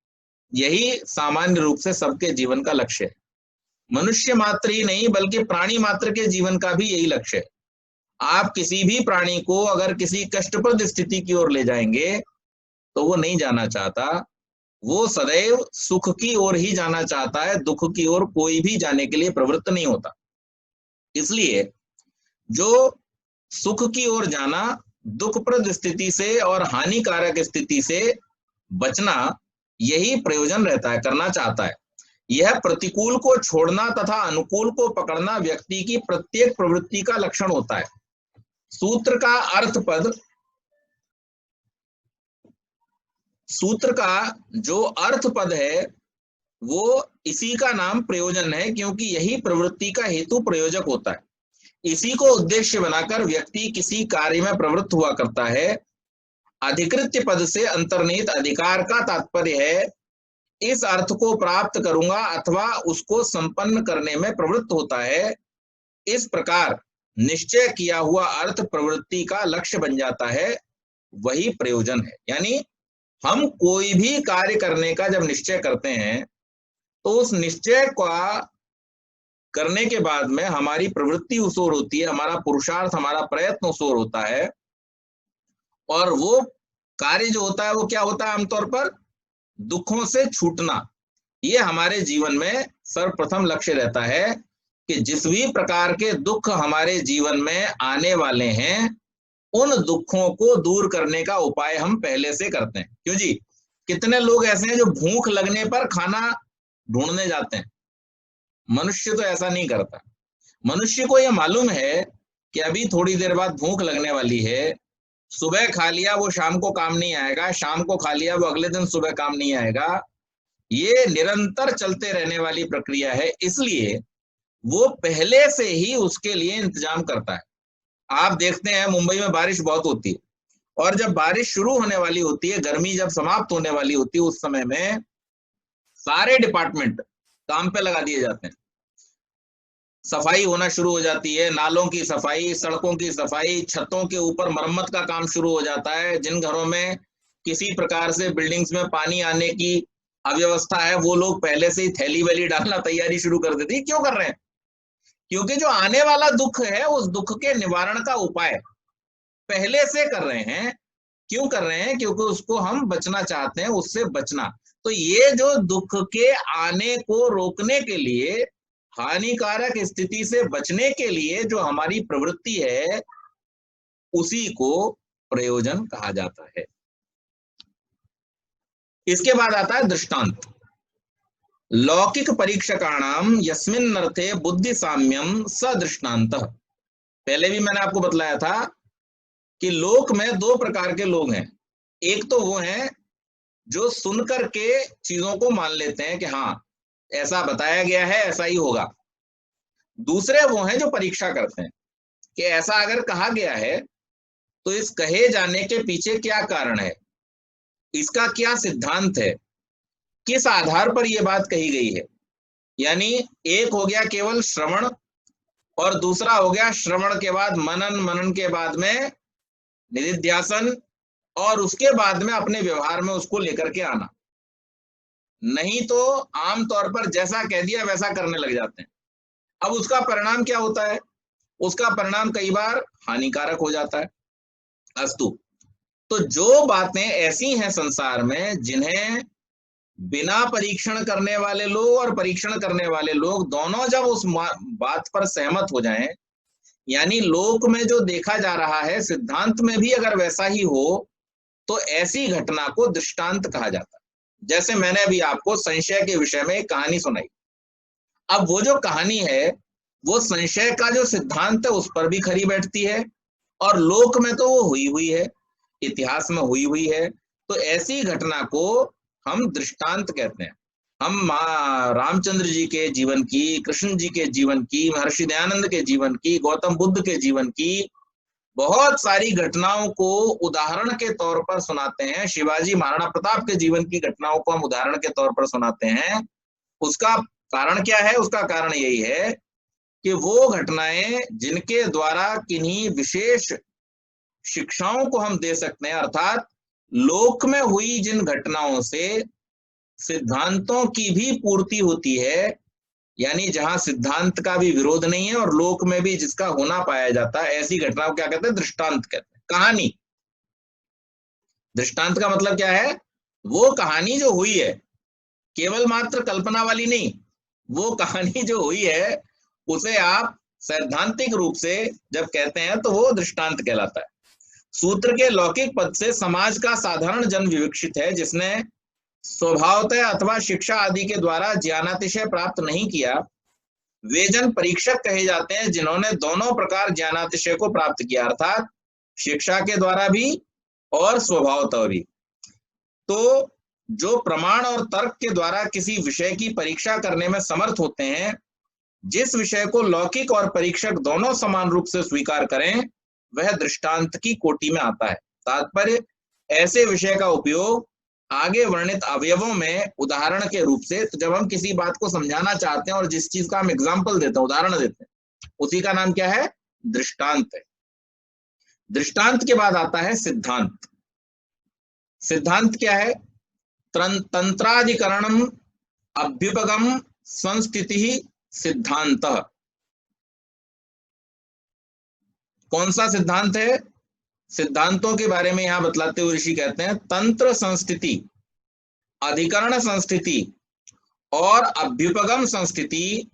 यही सामान्य रूप से सबके जीवन का लक्ष्य है। मनुष्य मात्र ही नहीं बल्कि प्राणी मात्र के जीवन का भी यही लक्ष्य है। आप किसी भी प्राणी को अगर किसी कष्टप्रद स्थिति की ओर ले जाएंगे तो वो नहीं जाना चाहता, वो सदैव सुख की ओर ही जाना चाहता है, दुख की ओर कोई भी जाने के लिए प्रवृत्त नहीं होता। इसलिए जो सुख की ओर जाना, दुखप्रद स्थिति से और हानिकारक स्थिति से बचना, यही प्रयोजन रहता है, करना चाहता है। यह प्रतिकूल को छोड़ना तथा अनुकूल को पकड़ना व्यक्ति की प्रत्येक प्रवृत्ति का लक्षण होता है। सूत्र का अर्थ पद, सूत्र का जो अर्थ पद है वो इसी का नाम प्रयोजन है, क्योंकि यही प्रवृत्ति का हेतु प्रयोजक होता है। इसी को उद्देश्य बनाकर व्यक्ति किसी कार्य में प्रवृत्त हुआ करता है। अधिकृत्य पद से अंतर्निहित अधिकार का तात्पर्य है इस अर्थ को प्राप्त करूंगा अथवा उसको संपन्न करने में प्रवृत्त होता है। इस प्रकार निश्चय किया हुआ अर्थ प्रवृत्ति का लक्ष्य बन जाता है, वही प्रयोजन है। यानी हम कोई भी कार्य करने का जब निश्चय करते हैं तो उस निश्चय का करने के बाद में हमारी प्रवृत्ति उस ओर होती है, हमारा पुरुषार्थ, हमारा प्रयत्न उस ओर होता है, और वो कार्य जो होता है वो क्या होता है? आमतौर पर दुखों से छूटना। ये हमारे जीवन में सर्वप्रथम लक्ष्य रहता है कि जिस भी प्रकार के दुख हमारे जीवन में आने वाले हैं उन दुखों को दूर करने का उपाय हम पहले से करते हैं। क्यों जी? कितने लोग ऐसे हैं जो भूख लगने पर खाना ढूंढने जाते हैं? मनुष्य तो ऐसा नहीं करता। मनुष्य को यह मालूम है कि अभी थोड़ी देर बाद भूख लगने वाली है, सुबह खा लिया वो शाम को काम नहीं आएगा, शाम को खा लिया वो अगले दिन सुबह काम नहीं आएगा। ये निरंतर चलते रहने वाली प्रक्रिया है, इसलिए वो पहले से ही उसके लिए इंतजाम करता है। आप देखते हैं मुंबई में बारिश बहुत होती है, और जब बारिश शुरू होने वाली होती है, गर्मी जब समाप्त होने वाली होती है, उस समय में सारे डिपार्टमेंट काम पे लगा दिए जाते हैं। सफाई होना शुरू हो जाती है, नालों की सफाई, सड़कों की सफाई, छतों के ऊपर मरम्मत का काम शुरू हो जाता है। जिन घरों में किसी प्रकार से बिल्डिंग्स में पानी आने की अव्यवस्था है वो लोग पहले से ही थैली वैली डालना तैयारी शुरू कर देते हैं। क्यों कर रहे हैं? क्योंकि जो आने वाला दुख है उस दुख के निवारण का उपाय पहले से कर रहे हैं। क्यों कर रहे हैं? क्योंकि उसको हम बचना चाहते हैं, उससे बचना। तो ये जो दुख के आने को रोकने के लिए, हानिकारक स्थिति से बचने के लिए जो हमारी प्रवृत्ति है, उसी को प्रयोजन कहा जाता है। इसके बाद आता है दृष्टांत। लौकिक परीक्षकाणाम यस्मिन् अर्थे बुद्धि साम्यम स दृष्टांतः। पहले भी मैंने आपको बतलाया था कि लोक में दो प्रकार के लोग हैं। एक तो वो हैं जो सुनकर के चीजों को मान लेते हैं कि हाँ ऐसा बताया गया है, ऐसा ही होगा। दूसरे वो हैं जो परीक्षा करते हैं कि ऐसा अगर कहा गया है तो इस कहे जाने के पीछे क्या कारण है, इसका क्या सिद्धांत है, किस आधार पर यह बात कही गई है। यानी एक हो गया केवल श्रवण, और दूसरा हो गया श्रवण के बाद मनन, मनन के बाद में निधिध्यासन, और उसके बाद में अपने व्यवहार में उसको लेकर के आना। नहीं तो आमतौर पर जैसा कह दिया वैसा करने लग जाते हैं। अब उसका परिणाम क्या होता है? उसका परिणाम कई बार हानिकारक हो जाता है। अस्तु, तो जो बातें ऐसी हैं संसार में जिन्हें बिना परीक्षण करने वाले लोग और परीक्षण करने वाले लोग दोनों जब उस बात पर सहमत हो जाएं, यानी लोक में जो देखा जा रहा है सिद्धांत में भी अगर वैसा ही हो, तो ऐसी घटना को दृष्टांत कहा जाता है। जैसे मैंने अभी आपको संशय के विषय में एक कहानी सुनाई। अब वो जो कहानी है वो संशय का जो सिद्धांत है उस पर भी खरी बैठती है, और लोक में तो वो हुई हुई है, इतिहास में हुई हुई है। तो ऐसी घटना को हम दृष्टांत कहते हैं। हम रामचंद्र जी के जीवन की, कृष्ण जी के जीवन की, महर्षि दयानंद के जीवन की, गौतम बुद्ध के जीवन की बहुत सारी घटनाओं को उदाहरण के तौर पर सुनाते हैं। शिवाजी महाराणा प्रताप के जीवन की घटनाओं को हम उदाहरण के तौर पर सुनाते हैं। उसका कारण क्या है? उसका कारण यही है कि वो घटनाएं जिनके द्वारा किन्हीं विशेष शिक्षाओं को हम दे सकते हैं, अर्थात लोक में हुई जिन घटनाओं से सिद्धांतों की भी पूर्ति होती है, यानी जहां सिद्धांत का भी विरोध नहीं है और लोक में भी जिसका होना पाया जाता है, ऐसी घटनाओं क्या कहते हैं? दृष्टांत कहते हैं। कहानी। दृष्टांत का मतलब क्या है? वो कहानी जो हुई है, केवल मात्र कल्पना वाली नहीं, वो कहानी जो हुई है उसे आप सैद्धांतिक रूप से जब कहते हैं तो वो दृष्टांत कहलाता है। सूत्र के लौकिक पद से समाज का साधारण जन विवक्षित है, जिसने स्वभावतः अथवा शिक्षा आदि के द्वारा ज्ञानातिशय प्राप्त नहीं किया। वे जन परीक्षक कहे जाते हैं जिन्होंने दोनों प्रकार ज्ञानातिशय को प्राप्त किया, अर्थात शिक्षा के द्वारा भी और स्वभावतः भी। तो जो प्रमाण और तर्क के द्वारा किसी विषय की परीक्षा करने में समर्थ होते हैं, जिस विषय को लौकिक और परीक्षक दोनों समान रूप से स्वीकार करें, वह दृष्टांत की कोटि में आता है। तात्पर्य ऐसे विषय का उपयोग आगे वर्णित अवयवों में उदाहरण के रूप से, तो जब हम किसी बात को समझाना चाहते हैं और जिस चीज का हम एग्जाम्पल देते हैं, उदाहरण देते हैं, उसी का नाम क्या है? दृष्टांत है। दृष्टांत के बाद आता है सिद्धांत। सिद्धांत क्या है? तंत्राधिकरणम अभ्युपगम संस्थिति सिद्धांत। कौन सा सिद्धांत है? सिद्धांतों के बारे में यहां बतलाते हुए ऋषि कहते हैं तंत्र संस्थिति, अधिकरण संस्थिति और अभ्युपगम संस्थिति,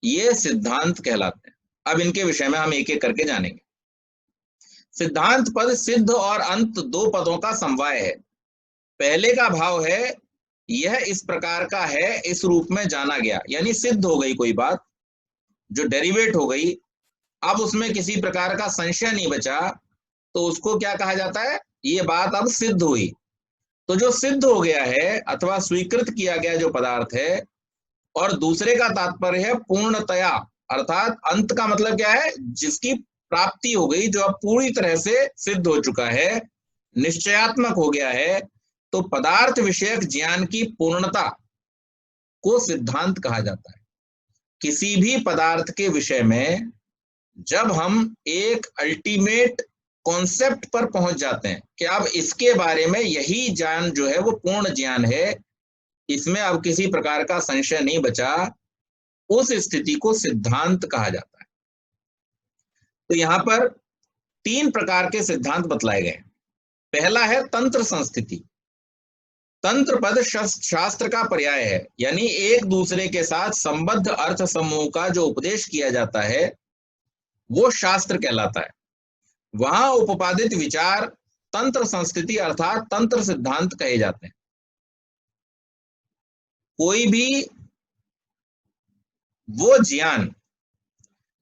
ये सिद्धांत कहलाते हैं। अब इनके विषय में हम एक एक करके जानेंगे। सिद्धांत पद सिद्ध और अंत दो पदों का समवाय है। पहले का भाव है यह इस प्रकार का है, इस रूप में जाना गया, यानी सिद्ध हो गई कोई बात जो डेरिवेट हो गई, अब उसमें किसी प्रकार का संशय नहीं बचा, तो उसको क्या कहा जाता है? ये बात अब सिद्ध हुई। तो जो सिद्ध हो गया है अथवा स्वीकृत किया गया जो पदार्थ है, और दूसरे का तात्पर्य है पूर्णतया, अर्थात अंत का मतलब क्या है? जिसकी प्राप्ति हो गई, जो अब पूरी तरह से सिद्ध हो चुका है, निश्चयात्मक हो गया है। तो पदार्थ विषयक ज्ञान की पूर्णता को सिद्धांत कहा जाता है। किसी भी पदार्थ के विषय में जब हम एक अल्टीमेट कॉन्सेप्ट पर पहुंच जाते हैं कि अब इसके बारे में यही ज्ञान जो है वो पूर्ण ज्ञान है, इसमें अब किसी प्रकार का संशय नहीं बचा, उस स्थिति को सिद्धांत कहा जाता है। तो यहां पर तीन प्रकार के सिद्धांत बतलाए गए। पहला है तंत्र संस्थिति। तंत्र पद शास्त्र का पर्याय है, यानी एक दूसरे के साथ संबद्ध अर्थ समूह का जो उपदेश किया जाता है वो शास्त्र कहलाता है। वहां उपपादित विचार तंत्र संस्कृति अर्थात तंत्र सिद्धांत कहे जाते हैं। कोई भी वो ज्ञान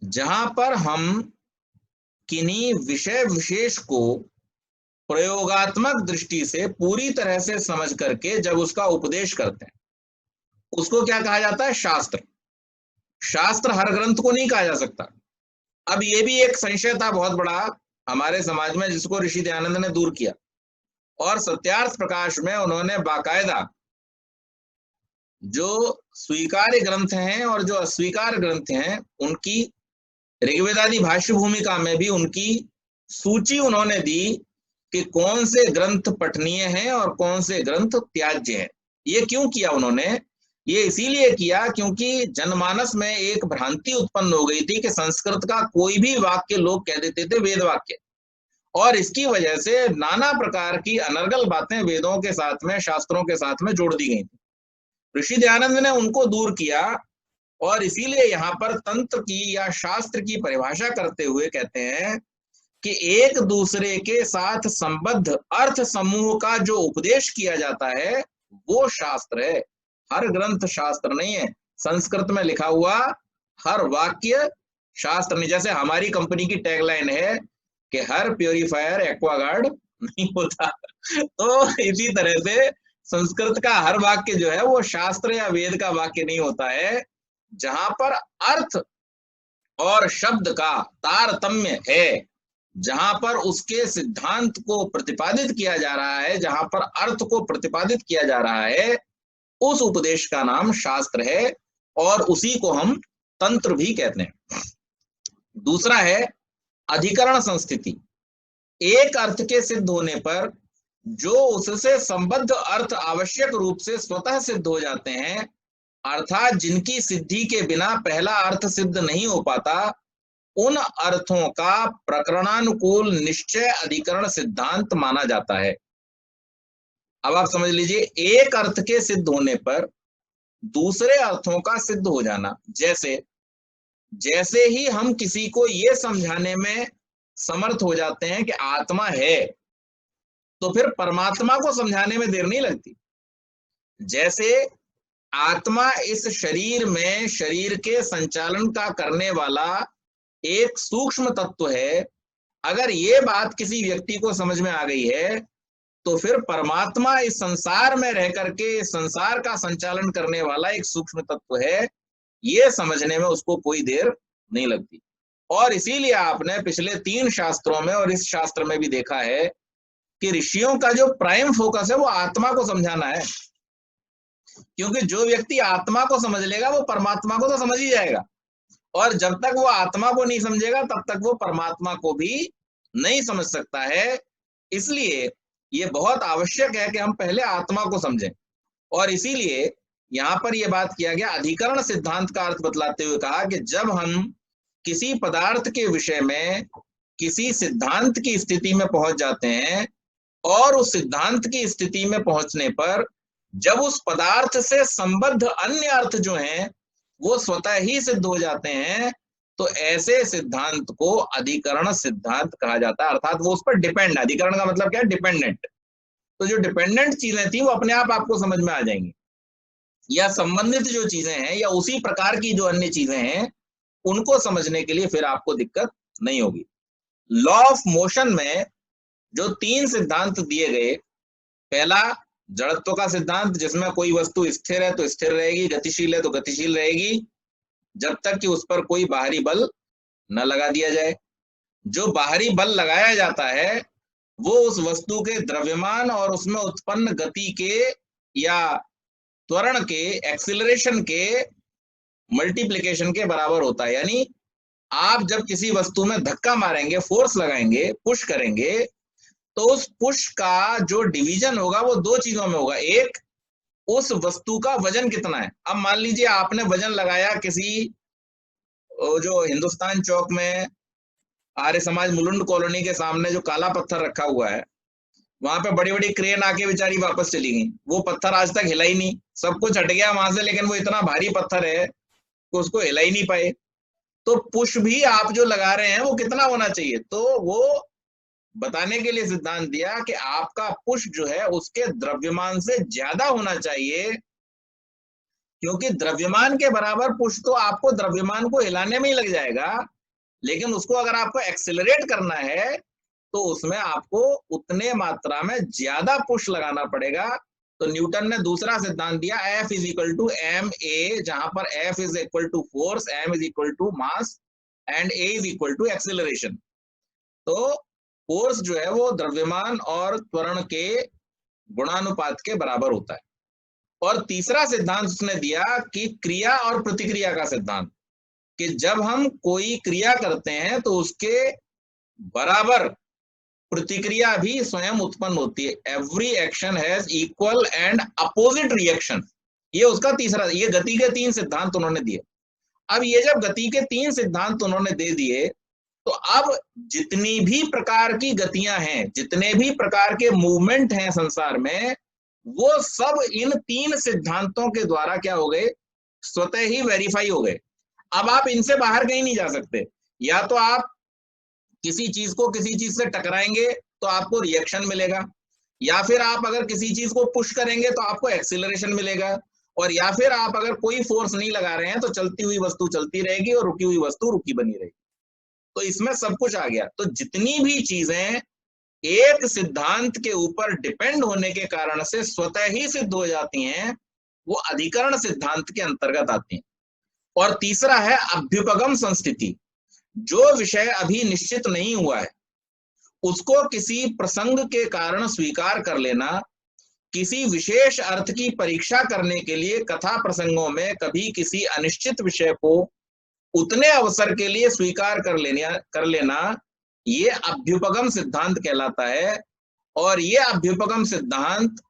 जहां पर हम किन्हीं विषय विशेष को प्रयोगात्मक दृष्टि से पूरी तरह से समझ करके जब उसका उपदेश करते हैं, उसको क्या कहा जाता है? शास्त्र। शास्त्र हर ग्रंथ को नहीं कहा जा सकता। अब ये भी एक संशय था बहुत बड़ा हमारे समाज में, जिसको ऋषि दयानंद ने दूर किया, और सत्यार्थ प्रकाश में उन्होंने बाकायदा जो स्वीकार्य ग्रंथ हैं और जो अस्वीकार ग्रंथ हैं, उनकी ऋग्वेदादि भाष्य भूमिका में भी उनकी सूची उन्होंने दी कि कौन से ग्रंथ पठनीय हैं और कौन से ग्रंथ त्याज्य हैं। ये क्यों किया उन्होंने? ये इसीलिए किया क्योंकि जनमानस में एक भ्रांति उत्पन्न हो गई थी कि संस्कृत का कोई भी वाक्य लोग कह देते थे वेद वाक्य, और इसकी वजह से नाना प्रकार की अनर्गल बातें वेदों के साथ में, शास्त्रों के साथ में जोड़ दी गई थी। ऋषि दयानंद ने उनको दूर किया, और इसीलिए यहाँ पर तंत्र की या शास्त्र की परिभाषा करते हुए कहते हैं कि एक दूसरे के साथ संबद्ध अर्थ समूह का जो उपदेश किया जाता है वो शास्त्र है। हर ग्रंथ शास्त्र नहीं है। संस्कृत में लिखा हुआ हर वाक्य शास्त्र नहीं। जैसे हमारी कंपनी की टैगलाइन है कि हर प्योरीफायर एक्वागार्ड नहीं होता, तो इसी तरह से संस्कृत का हर वाक्य जो है वो शास्त्र या वेद का वाक्य नहीं होता है। जहां पर अर्थ और शब्द का तारतम्य है, जहां पर उसके सिद्धांत को प्रतिपादित किया जा रहा है, जहां पर अर्थ को प्रतिपादित किया जा रहा है, उस उपदेश का नाम शास्त्र है, और उसी को हम तंत्र भी कहते हैं। दूसरा है अधिकरण संस्थिति। एक अर्थ के सिद्ध होने पर जो उससे संबद्ध अर्थ आवश्यक रूप से स्वतः सिद्ध हो जाते हैं, अर्थात जिनकी सिद्धि के बिना पहला अर्थ सिद्ध नहीं हो पाता, उन अर्थों का प्रकरणानुकूल निश्चय अधिकरण सिद्धांत माना जाता है। अब आप समझ लीजिए, एक अर्थ के सिद्ध होने पर दूसरे अर्थों का सिद्ध हो जाना। जैसे ही हम किसी को ये समझाने में समर्थ हो जाते हैं कि आत्मा है, तो फिर परमात्मा को समझाने में देर नहीं लगती। जैसे आत्मा इस शरीर में शरीर के संचालन का करने वाला एक सूक्ष्म तत्व है, अगर ये बात किसी व्यक्ति को समझ में आ गई है, तो फिर परमात्मा इस संसार में रह करके संसार का संचालन करने वाला एक सूक्ष्म तत्व है, ये समझने में उसको कोई देर नहीं लगती। और इसीलिए आपने पिछले 3 शास्त्रों में और इस शास्त्र में भी देखा है कि ऋषियों का जो प्राइम फोकस है वो आत्मा को समझाना है, क्योंकि जो व्यक्ति आत्मा को समझ लेगा वो परमात्मा को तो समझ ही जाएगा, और जब तक वो आत्मा को नहीं समझेगा तब तक वो परमात्मा को भी नहीं समझ सकता है। इसलिए ये बहुत आवश्यक है कि हम पहले आत्मा को समझें, और इसीलिए यहाँ पर यह बात किया गया, अधिकरण सिद्धांत का अर्थ बतलाते हुए कहा कि जब हम किसी पदार्थ के विषय में किसी सिद्धांत की स्थिति में पहुंच जाते हैं, और उस सिद्धांत की स्थिति में पहुंचने पर जब उस पदार्थ से संबद्ध अन्य अर्थ जो हैं वो स्वतः ही सिद्ध हो जाते हैं, तो ऐसे सिद्धांत को अधिकरण सिद्धांत कहा जाता है, अर्थात वो उस पर डिपेंड है। अधिकरण का मतलब क्या है? डिपेंडेंट। तो जो डिपेंडेंट चीजें थी वो अपने आप आपको समझ में आ जाएंगी, या संबंधित जो चीजें हैं या उसी प्रकार की जो अन्य चीजें हैं उनको समझने के लिए फिर आपको दिक्कत नहीं होगी। लॉ ऑफ मोशन में जो 3 सिद्धांत दिए गए, पहला जड़त्व का सिद्धांत, जिसमें कोई वस्तु स्थिर है तो स्थिर रहेगी, गतिशील है तो गतिशील रहेगी, जब तक कि उस पर कोई बाहरी बल न लगा दिया जाए। जो बाहरी बल लगाया जाता है वो उस वस्तु के द्रव्यमान और उसमें उत्पन्न गति के या त्वरण के, एक्सिलरेशन के मल्टीप्लिकेशन के बराबर होता है। यानी आप जब किसी वस्तु में धक्का मारेंगे, फोर्स लगाएंगे, पुश करेंगे, तो उस पुश का जो डिवीजन होगा वो 2 चीजों में होगा। एक, उस वस्तु का वजन कितना है। अब मान लीजिए आपने वजन लगाया किसी जो हिंदुस्तान चौक में आर्य समाज मुलुंड कॉलोनी के सामने जो काला पत्थर रखा हुआ है, वहां पे बड़ी बड़ी क्रेन आके बेचारी वापस चली गई, वो पत्थर आज तक हिला ही नहीं, सब कुछ हट गया वहां से, लेकिन वो इतना भारी पत्थर है कि उसको हिला ही नहीं पाए। तो पुश भी आप जो लगा रहे हैं वो कितना होना चाहिए, तो वो बताने के लिए सिद्धांत दिया कि आपका पुश जो है उसके द्रव्यमान से ज्यादा होना चाहिए, क्योंकि द्रव्यमान के बराबर पुश तो आपको द्रव्यमान को हिलाने में ही लग जाएगा, लेकिन उसको अगर आपको एक्सेलरेट करना है तो उसमें आपको उतने मात्रा में ज्यादा पुश लगाना पड़ेगा। तो न्यूटन ने दूसरा सिद्धांत दिया, F is equal to m a, जहां पर F is equal to force, M is equal to mass and A is equal to acceleration. तो फोर्स जो है वो द्रव्यमान और त्वरण के गुणानुपात के बराबर होता है। और तीसरा सिद्धांत उसने दिया कि क्रिया और प्रतिक्रिया का सिद्धांत, कि जब हम कोई क्रिया करते हैं तो उसके बराबर प्रतिक्रिया भी स्वयं उत्पन्न होती है। Every action has equal and opposite reaction. ये उसका तीसरा, ये गति के 3 सिद्धांत उन्होंने दिए। अब ये जब गति के 3 सिद्धांत उन्होंने दे दिए, तो अब जितनी भी प्रकार की गतियां हैं, जितने भी प्रकार के मूवमेंट हैं संसार में, वो सब इन 3 सिद्धांतों के द्वारा क्या हो गए? स्वतः ही वेरीफाई हो गए। अब आप इनसे बाहर कहीं नहीं जा सकते। या तो आप किसी चीज को किसी चीज से टकराएंगे तो आपको रिएक्शन मिलेगा, या फिर आप अगर किसी चीज को पुश करेंगे तो आपको एक्सीलरेशन मिलेगा, और या फिर आप अगर कोई फोर्स नहीं लगा रहे हैं तो चलती हुई वस्तु चलती रहेगी और रुकी हुई वस्तु रुकी बनी रहेगी। तो इसमें सब कुछ आ गया। तो जितनी भी चीजें एक सिद्धांत के ऊपर डिपेंड होने के कारण से स्वतः ही सिद्ध हो जाती हैं, वो अधिकरण सिद्धांत के अंतर्गत आती हैं। और तीसरा है अभ्युपगम संस्थिति। जो विषय अभी निश्चित नहीं हुआ है उसको किसी प्रसंग के कारण स्वीकार कर लेना, किसी विशेष अर्थ की परीक्षा करने के लिए कथा प्रसंगों में कभी किसी अनिश्चित विषय को उतने अवसर के लिए स्वीकार कर लेना, ये अभ्युपगम सिद्धांत कहलाता है। और ये अभ्युपगम सिद्धांत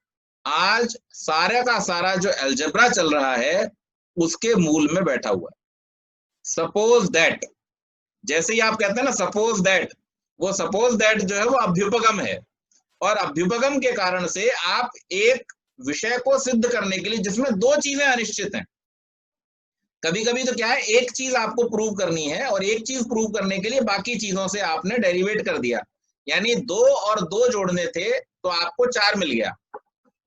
आज सारा का सारा जो अलजेब्रा चल रहा है उसके मूल में बैठा हुआ है। सपोज दैट, जैसे ही आप कहते हैं ना सपोज दैट, वो सपोज दैट जो है वो अभ्युपगम है, और अभ्युपगम के कारण से आप एक विषय को सिद्ध करने के लिए जिसमें 2 चीजें अनिश्चित हैं, कभी कभी तो क्या है, एक चीज आपको प्रूव करनी है और एक चीज प्रूव करने के लिए बाकी चीजों से आपने डेरिवेट कर दिया, यानी 2 और 2 जोड़ने थे तो आपको 4 मिल गया।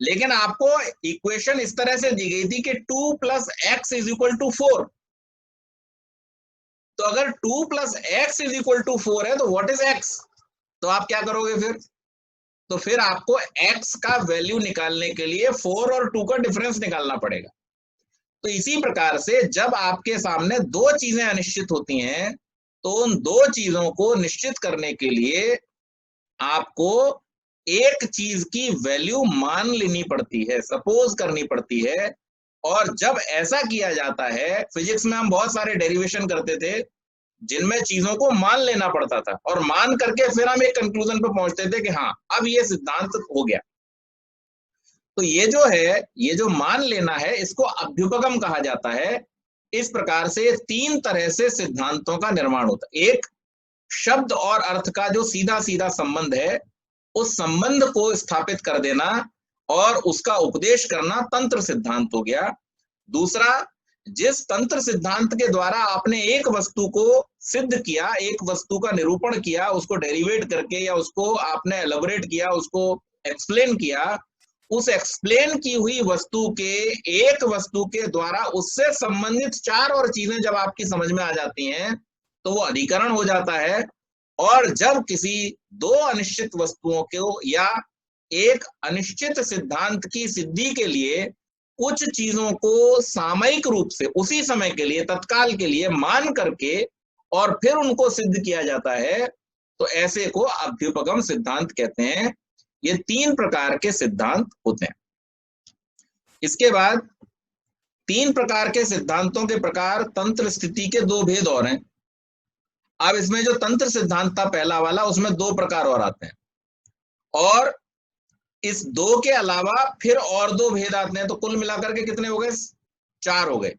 लेकिन आपको इक्वेशन इस तरह से दी गई थी कि 2 + x इज इक्वल टू 4। तो अगर 2 + x इज इक्वल टू 4 है तो व्हाट इज x? तो आप क्या करोगे फिर? तो फिर आपको x का वैल्यू निकालने के लिए 4 और 2 का डिफरेंस निकालना पड़ेगा। तो इसी प्रकार से जब आपके सामने 2 चीजें अनिश्चित होती हैं तो उन 2 चीजों को निश्चित करने के लिए आपको एक चीज की वैल्यू मान लेनी पड़ती है, सपोज करनी पड़ती है। और जब ऐसा किया जाता है, फिजिक्स में हम बहुत सारे डेरिवेशन करते थे जिनमें चीजों को मान लेना पड़ता था, और मान करके फिर हम एक कंक्लूजन पे पहुंचते थे कि हाँ अब ये सिद्धांत हो गया। तो ये जो है, ये जो मान लेना है, इसको अभ्युपगम कहा जाता है। इस प्रकार से तीन तरह से सिद्धांतों का निर्माण होता है। एक, शब्द और अर्थ का जो सीधा सीधा संबंध है, उस संबंध को स्थापित कर देना और उसका उपदेश करना तंत्र सिद्धांत हो गया। दूसरा, जिस तंत्र सिद्धांत के द्वारा आपने एक वस्तु को सिद्ध किया, एक वस्तु का निरूपण किया, उसको डेरिवेट करके या उसको आपने एलैबोरेट किया, उसको एक्सप्लेन किया, उस एक्सप्लेन की हुई वस्तु के, एक वस्तु के द्वारा उससे संबंधित चार और चीजें जब आपकी समझ में आ जाती हैं तो वो अधिकरण हो जाता है। और जब किसी दो अनिश्चित वस्तुओं को या एक अनिश्चित सिद्धांत की सिद्धि के लिए कुछ चीजों को सामयिक रूप से उसी समय के लिए, तत्काल के लिए मान करके और फिर उनको सिद्ध किया जाता है, तो ऐसे को अभ्युपगम सिद्धांत कहते हैं। ये तीन प्रकार के सिद्धांत होते हैं। इसके बाद तीन प्रकार के सिद्धांतों के प्रकार, तंत्र स्थिति के दो भेद और हैं। अब इसमें जो तंत्र सिद्धांत था पहला वाला, उसमें दो प्रकार और आते हैं, और इस दो के अलावा फिर और दो भेद आते हैं। तो कुल मिलाकर के कितने हो गए? चार हो गए।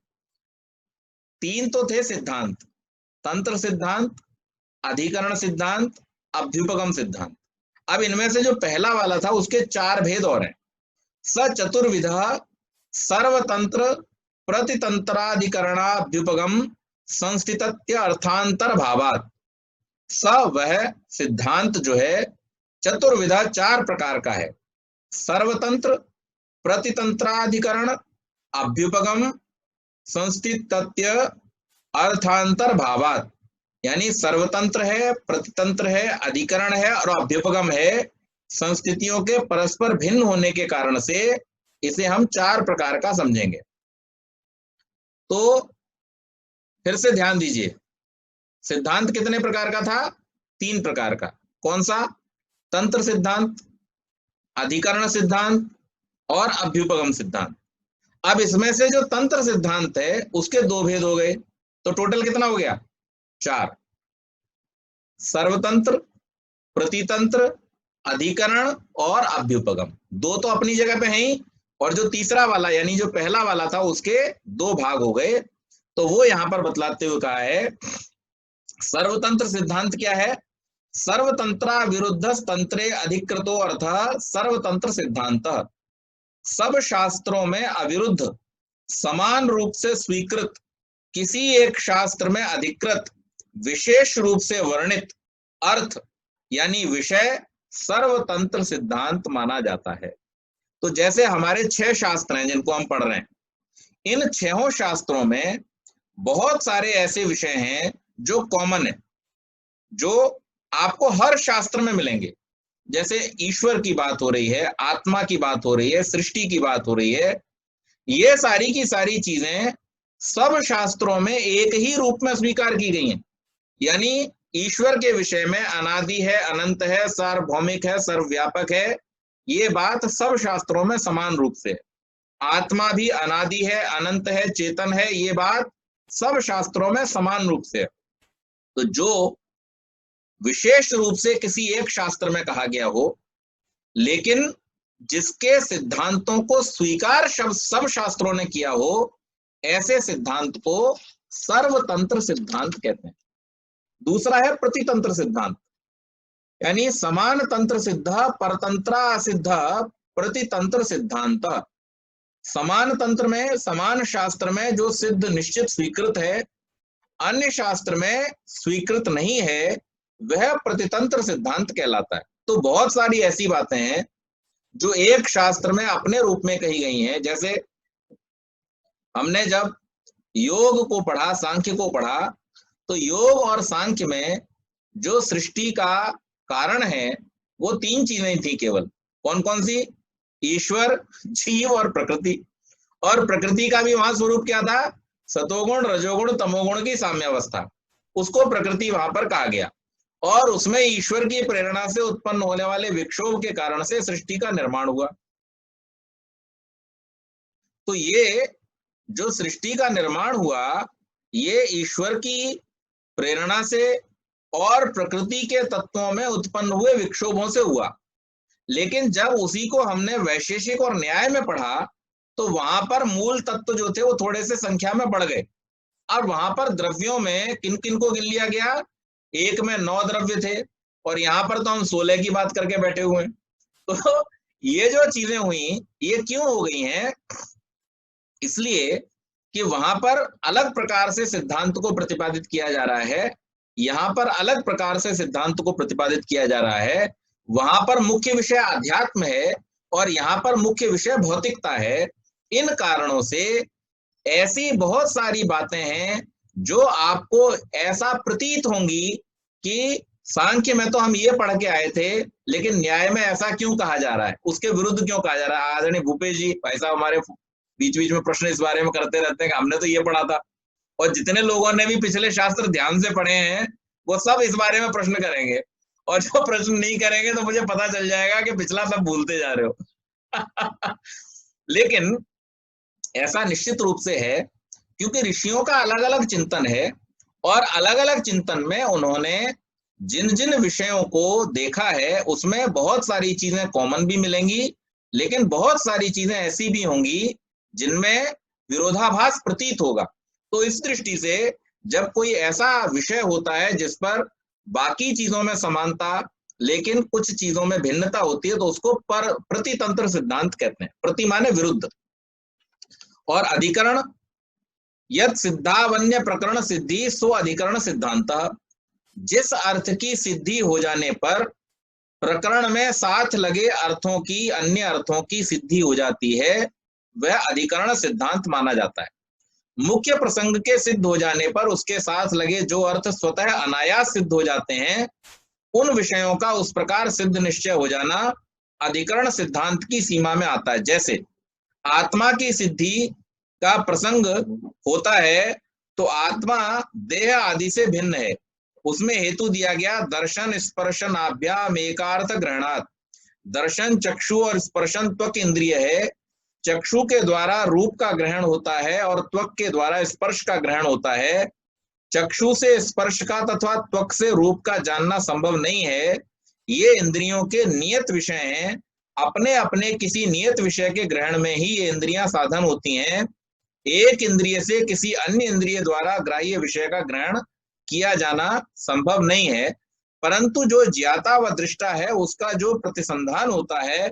तीन तो थे सिद्धांत, तंत्र सिद्धांत, अधिकरण सिद्धांत, अभ्युपगम सिद्धांत। अब इनमें से जो पहला वाला था उसके चार भेद और हैं। स चतुर्विधा सर्वतंत्र प्रतितंत्राधिकरणाभ्युपगम संस्थितत्य अर्थांतर भावात। स वह सिद्धांत जो है चतुर्विधा, चार प्रकार का है। सर्वतंत्र, प्रतितंत्राधिकरण, अभ्युपगम, संस्थितत्य अर्थांतर भावात। यानी सर्वतंत्र है, प्रतितंत्र है, अधिकरण है और अभ्युपगम है। संस्थितियों के परस्पर भिन्न होने के कारण से इसे हम चार प्रकार का समझेंगे। तो फिर से ध्यान दीजिए, सिद्धांत कितने प्रकार का था? तीन प्रकार का। कौन सा? तंत्र सिद्धांत, अधिकरण सिद्धांत और अभ्युपगम सिद्धांत। अब इसमें से जो तंत्र सिद्धांत है उसके दो भेद हो गए, तो टोटल कितना हो गया? चार। सर्वतंत्र, प्रतितंत्र, अधिकरण और अभ्युपगम। दो तो अपनी जगह पे हैं ही, और जो तीसरा वाला यानी जो पहला वाला था उसके दो भाग हो गए। तो वो यहां पर बतलाते हुए कहा है, सर्वतंत्र सिद्धांत क्या है? सर्वतंत्रा विरुद्ध तंत्रे अधिकृतो अर्थ सर्वतंत्र सिद्धांत। सब शास्त्रों में अविरुद्ध, समान रूप से स्वीकृत, किसी एक शास्त्र में अधिकृत, विशेष रूप से वर्णित अर्थ यानी विषय सर्वतंत्र सिद्धांत माना जाता है। तो जैसे हमारे 6 शास्त्र हैं जिनको हम पढ़ रहे हैं, इन 6 शास्त्रों में बहुत सारे ऐसे विषय हैं जो कॉमन है, जो आपको हर शास्त्र में मिलेंगे। जैसे ईश्वर की बात हो रही है, आत्मा की बात हो रही है, सृष्टि की बात हो रही है, ये सारी की सारी चीजें सब शास्त्रों में एक ही रूप में स्वीकार की गई हैं। यानी ईश्वर के विषय में अनादि है, अनंत है, सार्वभौमिक है, सर्वव्यापक है, ये बात सब शास्त्रों में समान रूप से। आत्मा भी अनादि है, अनंत है, चेतन है, ये बात सब शास्त्रों में समान रूप से। तो जो विशेष रूप से किसी एक शास्त्र में कहा गया हो, लेकिन जिसके सिद्धांतों को स्वीकार सब शास्त्रों ने किया हो, ऐसे सिद्धांत को सर्वतंत्र सिद्धांत कहते हैं। दूसरा है प्रतितंत्र सिद्धांत, यानी समान तंत्र सिद्ध परतंत्रा सिद्ध प्रतितंत्र सिद्धांत। समान तंत्र में, समान शास्त्र में जो सिद्ध निश्चित स्वीकृत है, अन्य शास्त्र में स्वीकृत नहीं है, वह प्रतितंत्र सिद्धांत कहलाता है। तो बहुत सारी ऐसी बातें हैं जो एक शास्त्र में अपने रूप में कही गई हैं। जैसे हमने जब योग को पढ़ा, सांख्य को पढ़ा, तो योग और सांख्य में जो सृष्टि का कारण है वो तीन चीजें थी केवल। कौन कौन सी? ईश्वर, जीव और प्रकृति। और प्रकृति का भी वहां स्वरूप क्या था? सतोगुण, रजोगुण, तमोगुण की साम्यावस्था, उसको प्रकृति वहां पर कहा गया। और उसमें ईश्वर की प्रेरणा से उत्पन्न होने वाले विक्षोभ के कारण से सृष्टि का निर्माण हुआ। तो ये जो सृष्टि का निर्माण हुआ, ये ईश्वर की प्रेरणा से और प्रकृति के तत्वों में उत्पन्न हुए विक्षोभों से हुआ। लेकिन जब उसी को हमने वैशेषिक और न्याय में पढ़ा, तो वहां पर मूल तत्व जो थे वो थोड़े से संख्या में बढ़ गए, और वहां पर द्रव्यों में किन किन को गिन लिया गया? एक में 9 द्रव्य थे, और यहाँ पर तो हम 16 की बात करके बैठे हुए हैं। तो ये जो चीजें हुई, ये क्यों हो गई हैं? इसलिए कि वहां पर अलग प्रकार से सिद्धांत को प्रतिपादित किया जा रहा है, यहाँ पर अलग प्रकार से सिद्धांत को प्रतिपादित किया जा रहा है। वहां पर मुख्य विषय अध्यात्म है और यहाँ पर मुख्य विषय भौतिकता है। इन कारणों से ऐसी बहुत सारी बातें हैं जो आपको ऐसा प्रतीत होंगी कि सांख्य में तो हम ये पढ़ के आए थे, लेकिन न्याय में ऐसा क्यों कहा जा रहा है, उसके विरुद्ध क्यों कहा जा रहा है। आदरणीय भूपेश जी भाई साहब हमारे बीच बीच में प्रश्न इस बारे में करते रहते हैं कि हमने तो ये पढ़ा था, और जितने लोगों ने भी पिछले शास्त्र ध्यान से पढ़े हैं वो सब इस बारे में प्रश्न करेंगे, और जो प्रश्न नहीं करेंगे तो मुझे पता चल जाएगा कि पिछला सब भूलते जा रहे हो। लेकिन ऐसा निश्चित रूप से है, क्योंकि ऋषियों का अलग अलग चिंतन है, और अलग अलग चिंतन में उन्होंने जिन जिन विषयों को देखा है उसमें बहुत सारी चीजें कॉमन भी मिलेंगी, लेकिन बहुत सारी चीजें ऐसी भी होंगी जिनमें विरोधाभास प्रतीत होगा। तो इस दृष्टि से जब कोई ऐसा विषय होता है जिस पर बाकी चीजों में समानता लेकिन कुछ चीजों में भिन्नता होती है, तो उसको प्रतितंत्र सिद्धांत कहते हैं। प्रति माने विरुद्ध, और अधिकरण यद सिद्धावन्य प्रकरण सिद्धि सो अधिकरण सिद्धांत। जिस अर्थ की सिद्धि हो जाने पर प्रकरण में साथ लगे अर्थों की अन्य अर्थों की सिद्धि हो जाती है, वह अधिकरण सिद्धांत माना जाता है। मुख्य प्रसंग के सिद्ध हो जाने पर उसके साथ लगे जो अर्थ स्वतः अनायास सिद्ध हो जाते हैं, उन विषयों का उस प्रकार सिद्ध निश्चय हो जाना अधिकरण सिद्धांत की सीमा में आता है। जैसे आत्मा की सिद्धि का प्रसंग होता है तो आत्मा देह आदि से भिन्न है, उसमें हेतु दिया गया दर्शन स्पर्शनाभ्याम एकार्थ ग्रहणात्। दर्शन चक्षु और स्पर्शन त्वक इंद्रिय है, चक्षु के द्वारा रूप का ग्रहण होता है और त्वक के द्वारा स्पर्श का ग्रहण होता है। चक्षु से स्पर्श का तथा त्वक से रूप का जानना संभव नहीं है। ये इंद्रियों के नियत विषय हैं, अपने अपने किसी नियत विषय के ग्रहण में ही ये इंद्रियां साधन होती हैं। एक इंद्रिय से किसी अन्य इंद्रिय द्वारा ग्राह्य विषय का ग्रहण किया जाना संभव नहीं है, परंतु जो ज्ञाता व दृष्टा है उसका जो प्रतिसंधान होता है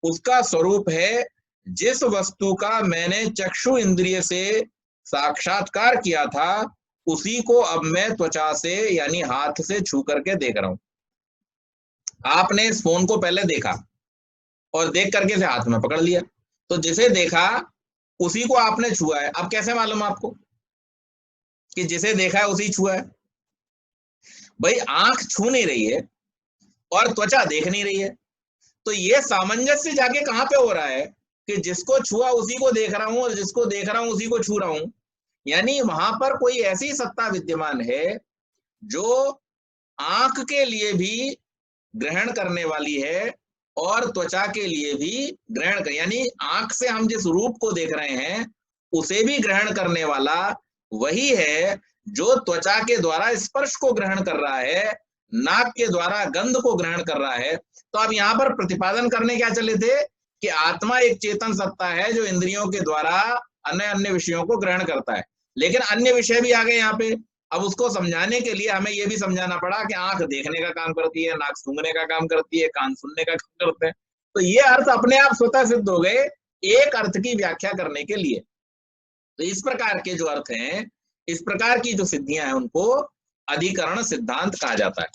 उसका स्वरूप है जिस वस्तु का मैंने चक्षु इंद्रिय से साक्षात्कार किया था उसी को अब मैं त्वचा से यानी हाथ से छू करके देख रहा हूं। आपने इस फोन को पहले देखा और देख करके इसे हाथ में पकड़ लिया, तो जिसे देखा उसी को आपने छुआ है। अब कैसे मालूम आपको कि जिसे देखा है उसी छुआ है? भाई आंख छू नहीं रही है और त्वचा देख नहीं रही है, तो ये सामंजस्य जाके कहां पे हो रहा है कि जिसको छुआ उसी को देख रहा हूं और जिसको देख रहा हूं उसी को छू रहा हूं। यानी वहां पर कोई ऐसी सत्ता विद्यमान है जो आंख के लिए भी ग्रहण करने वाली है और त्वचा के लिए भी ग्रहण कर, यानी आंख से हम जिस रूप को देख रहे हैं उसे भी ग्रहण करने वाला वही है जो त्वचा के द्वारा स्पर्श को ग्रहण कर रहा है, नाक के द्वारा गंध को ग्रहण कर रहा है। तो अब यहाँ पर प्रतिपादन करने क्या चले थे कि आत्मा एक चेतन सत्ता है जो इंद्रियों के द्वारा अन्य अन्य विषयों को ग्रहण करता है, लेकिन अन्य विषय भी आ गए यहाँ पे। अब उसको समझाने के लिए हमें यह भी समझाना पड़ा कि आंख देखने का काम करती है, नाक सूंघने का काम करती है, कान सुनने का काम करते हैं। तो ये अर्थ अपने आप स्वतः सिद्ध हो गए एक अर्थ की व्याख्या करने के लिए। तो इस प्रकार के जो अर्थ हैं, इस प्रकार की जो सिद्धियां हैं उनको अधिकरण सिद्धांत कहा जाता है।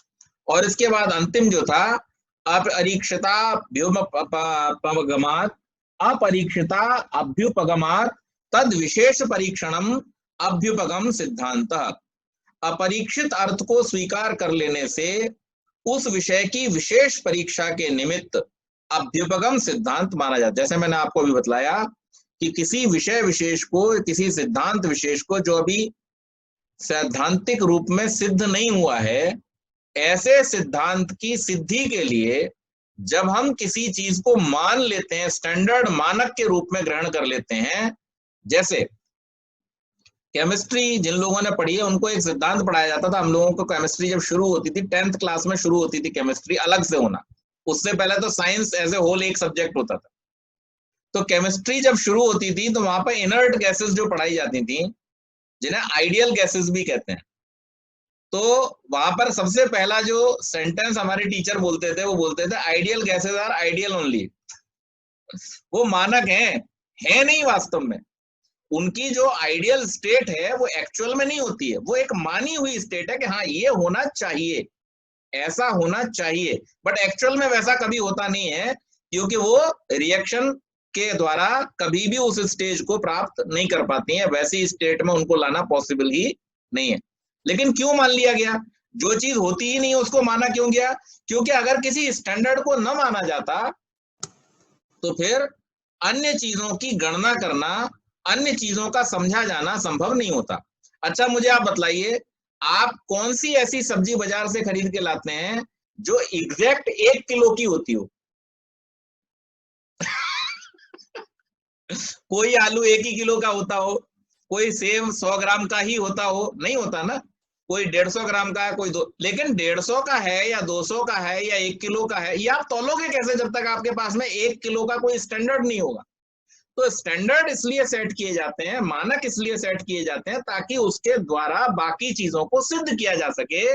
और इसके बाद अंतिम जो था अपरीक्षिताभ्युपगमात्, अपरीक्षिता अभ्युपगमात् तद विशेष परीक्षणम अभ्युपगम सिद्धांत। अपरीक्षित अर्थ को स्वीकार कर लेने से उस विषय की विशेष परीक्षा के निमित्त अभ्युपगम सिद्धांत माना जाता है। जैसे मैंने आपको अभी बतलाया कि किसी विषय विशेष को, किसी सिद्धांत विशेष को जो अभी सैद्धांतिक रूप में सिद्ध नहीं हुआ है, ऐसे सिद्धांत की सिद्धि के लिए जब हम किसी चीज को मान लेते हैं, स्टैंडर्ड मानक के रूप में ग्रहण कर लेते हैं, जैसे केमिस्ट्री जिन लोगों ने पढ़ी है उनको एक सिद्धांत पढ़ाया जाता था। हम लोगों को केमिस्ट्री जब शुरू होती थी 10th क्लास में शुरू होती थी केमिस्ट्री अलग से होना, उससे पहले तो साइंस एज ए होल एक सब्जेक्ट होता था। तो केमिस्ट्री जब शुरू होती थी तो वहां पर इनर्ट गैसेस जो पढ़ाई जाती थी, जिन्हें आइडियल गैसेस भी कहते हैं, तो वहां पर सबसे पहला जो सेंटेंस हमारे टीचर बोलते थे वो बोलते थे ideal gases are ideal only. वो मानक है नहीं वास्तव में। उनकी जो आइडियल स्टेट है वो एक्चुअल में नहीं होती है, वो एक मानी हुई स्टेट है कि हाँ ये होना चाहिए, ऐसा होना चाहिए, बट एक्चुअल में वैसा कभी होता नहीं है, क्योंकि वो रिएक्शन के द्वारा कभी भी उस स्टेज को प्राप्त नहीं कर पाती है, वैसी स्टेट में उनको लाना पॉसिबल ही नहीं है। लेकिन क्यों मान लिया गया? जो चीज होती ही नहीं है उसको माना क्यों गया? क्योंकि अगर किसी स्टैंडर्ड को न माना जाता तो फिर अन्य चीजों की गणना करना, अन्य चीजों का समझा जाना संभव नहीं होता। अच्छा मुझे आप बतलाइए, आप कौन सी ऐसी सब्जी बाजार से खरीद के लाते हैं जो एग्जैक्ट 1 किलो की होती हो? कोई आलू 1 ही किलो का होता हो, कोई सेब 100 ग्राम का ही होता हो? नहीं होता ना। कोई 150 ग्राम का है, कोई दो, लेकिन 150 का है या 200 का है या 1 किलो का है, ये आप तौलोगे कैसे जब तक आपके पास में 1 किलो का कोई स्टैंडर्ड नहीं होगा? तो स्टैंडर्ड इसलिए सेट किए जाते हैं, मानक इसलिए सेट किए जाते हैं ताकि उसके द्वारा बाकी चीजों को सिद्ध किया जा सके,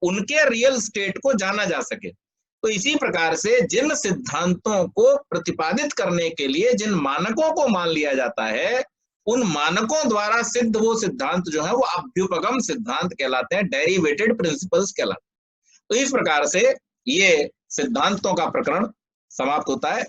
उनके रियल स्टेट को जाना जा सके। तो इसी प्रकार से जिन सिद्धांतों को प्रतिपादित करने के लिए जिन मानकों को मान लिया जाता है, उन मानकों द्वारा सिद्ध वो सिद्धांत जो है वो अभ्युपगम सिद्धांत कहलाते हैं, डेरिवेटेड प्रिंसिपल्स कहलाते हैं। तो इस प्रकार से ये सिद्धांतों का प्रकरण समाप्त होता है।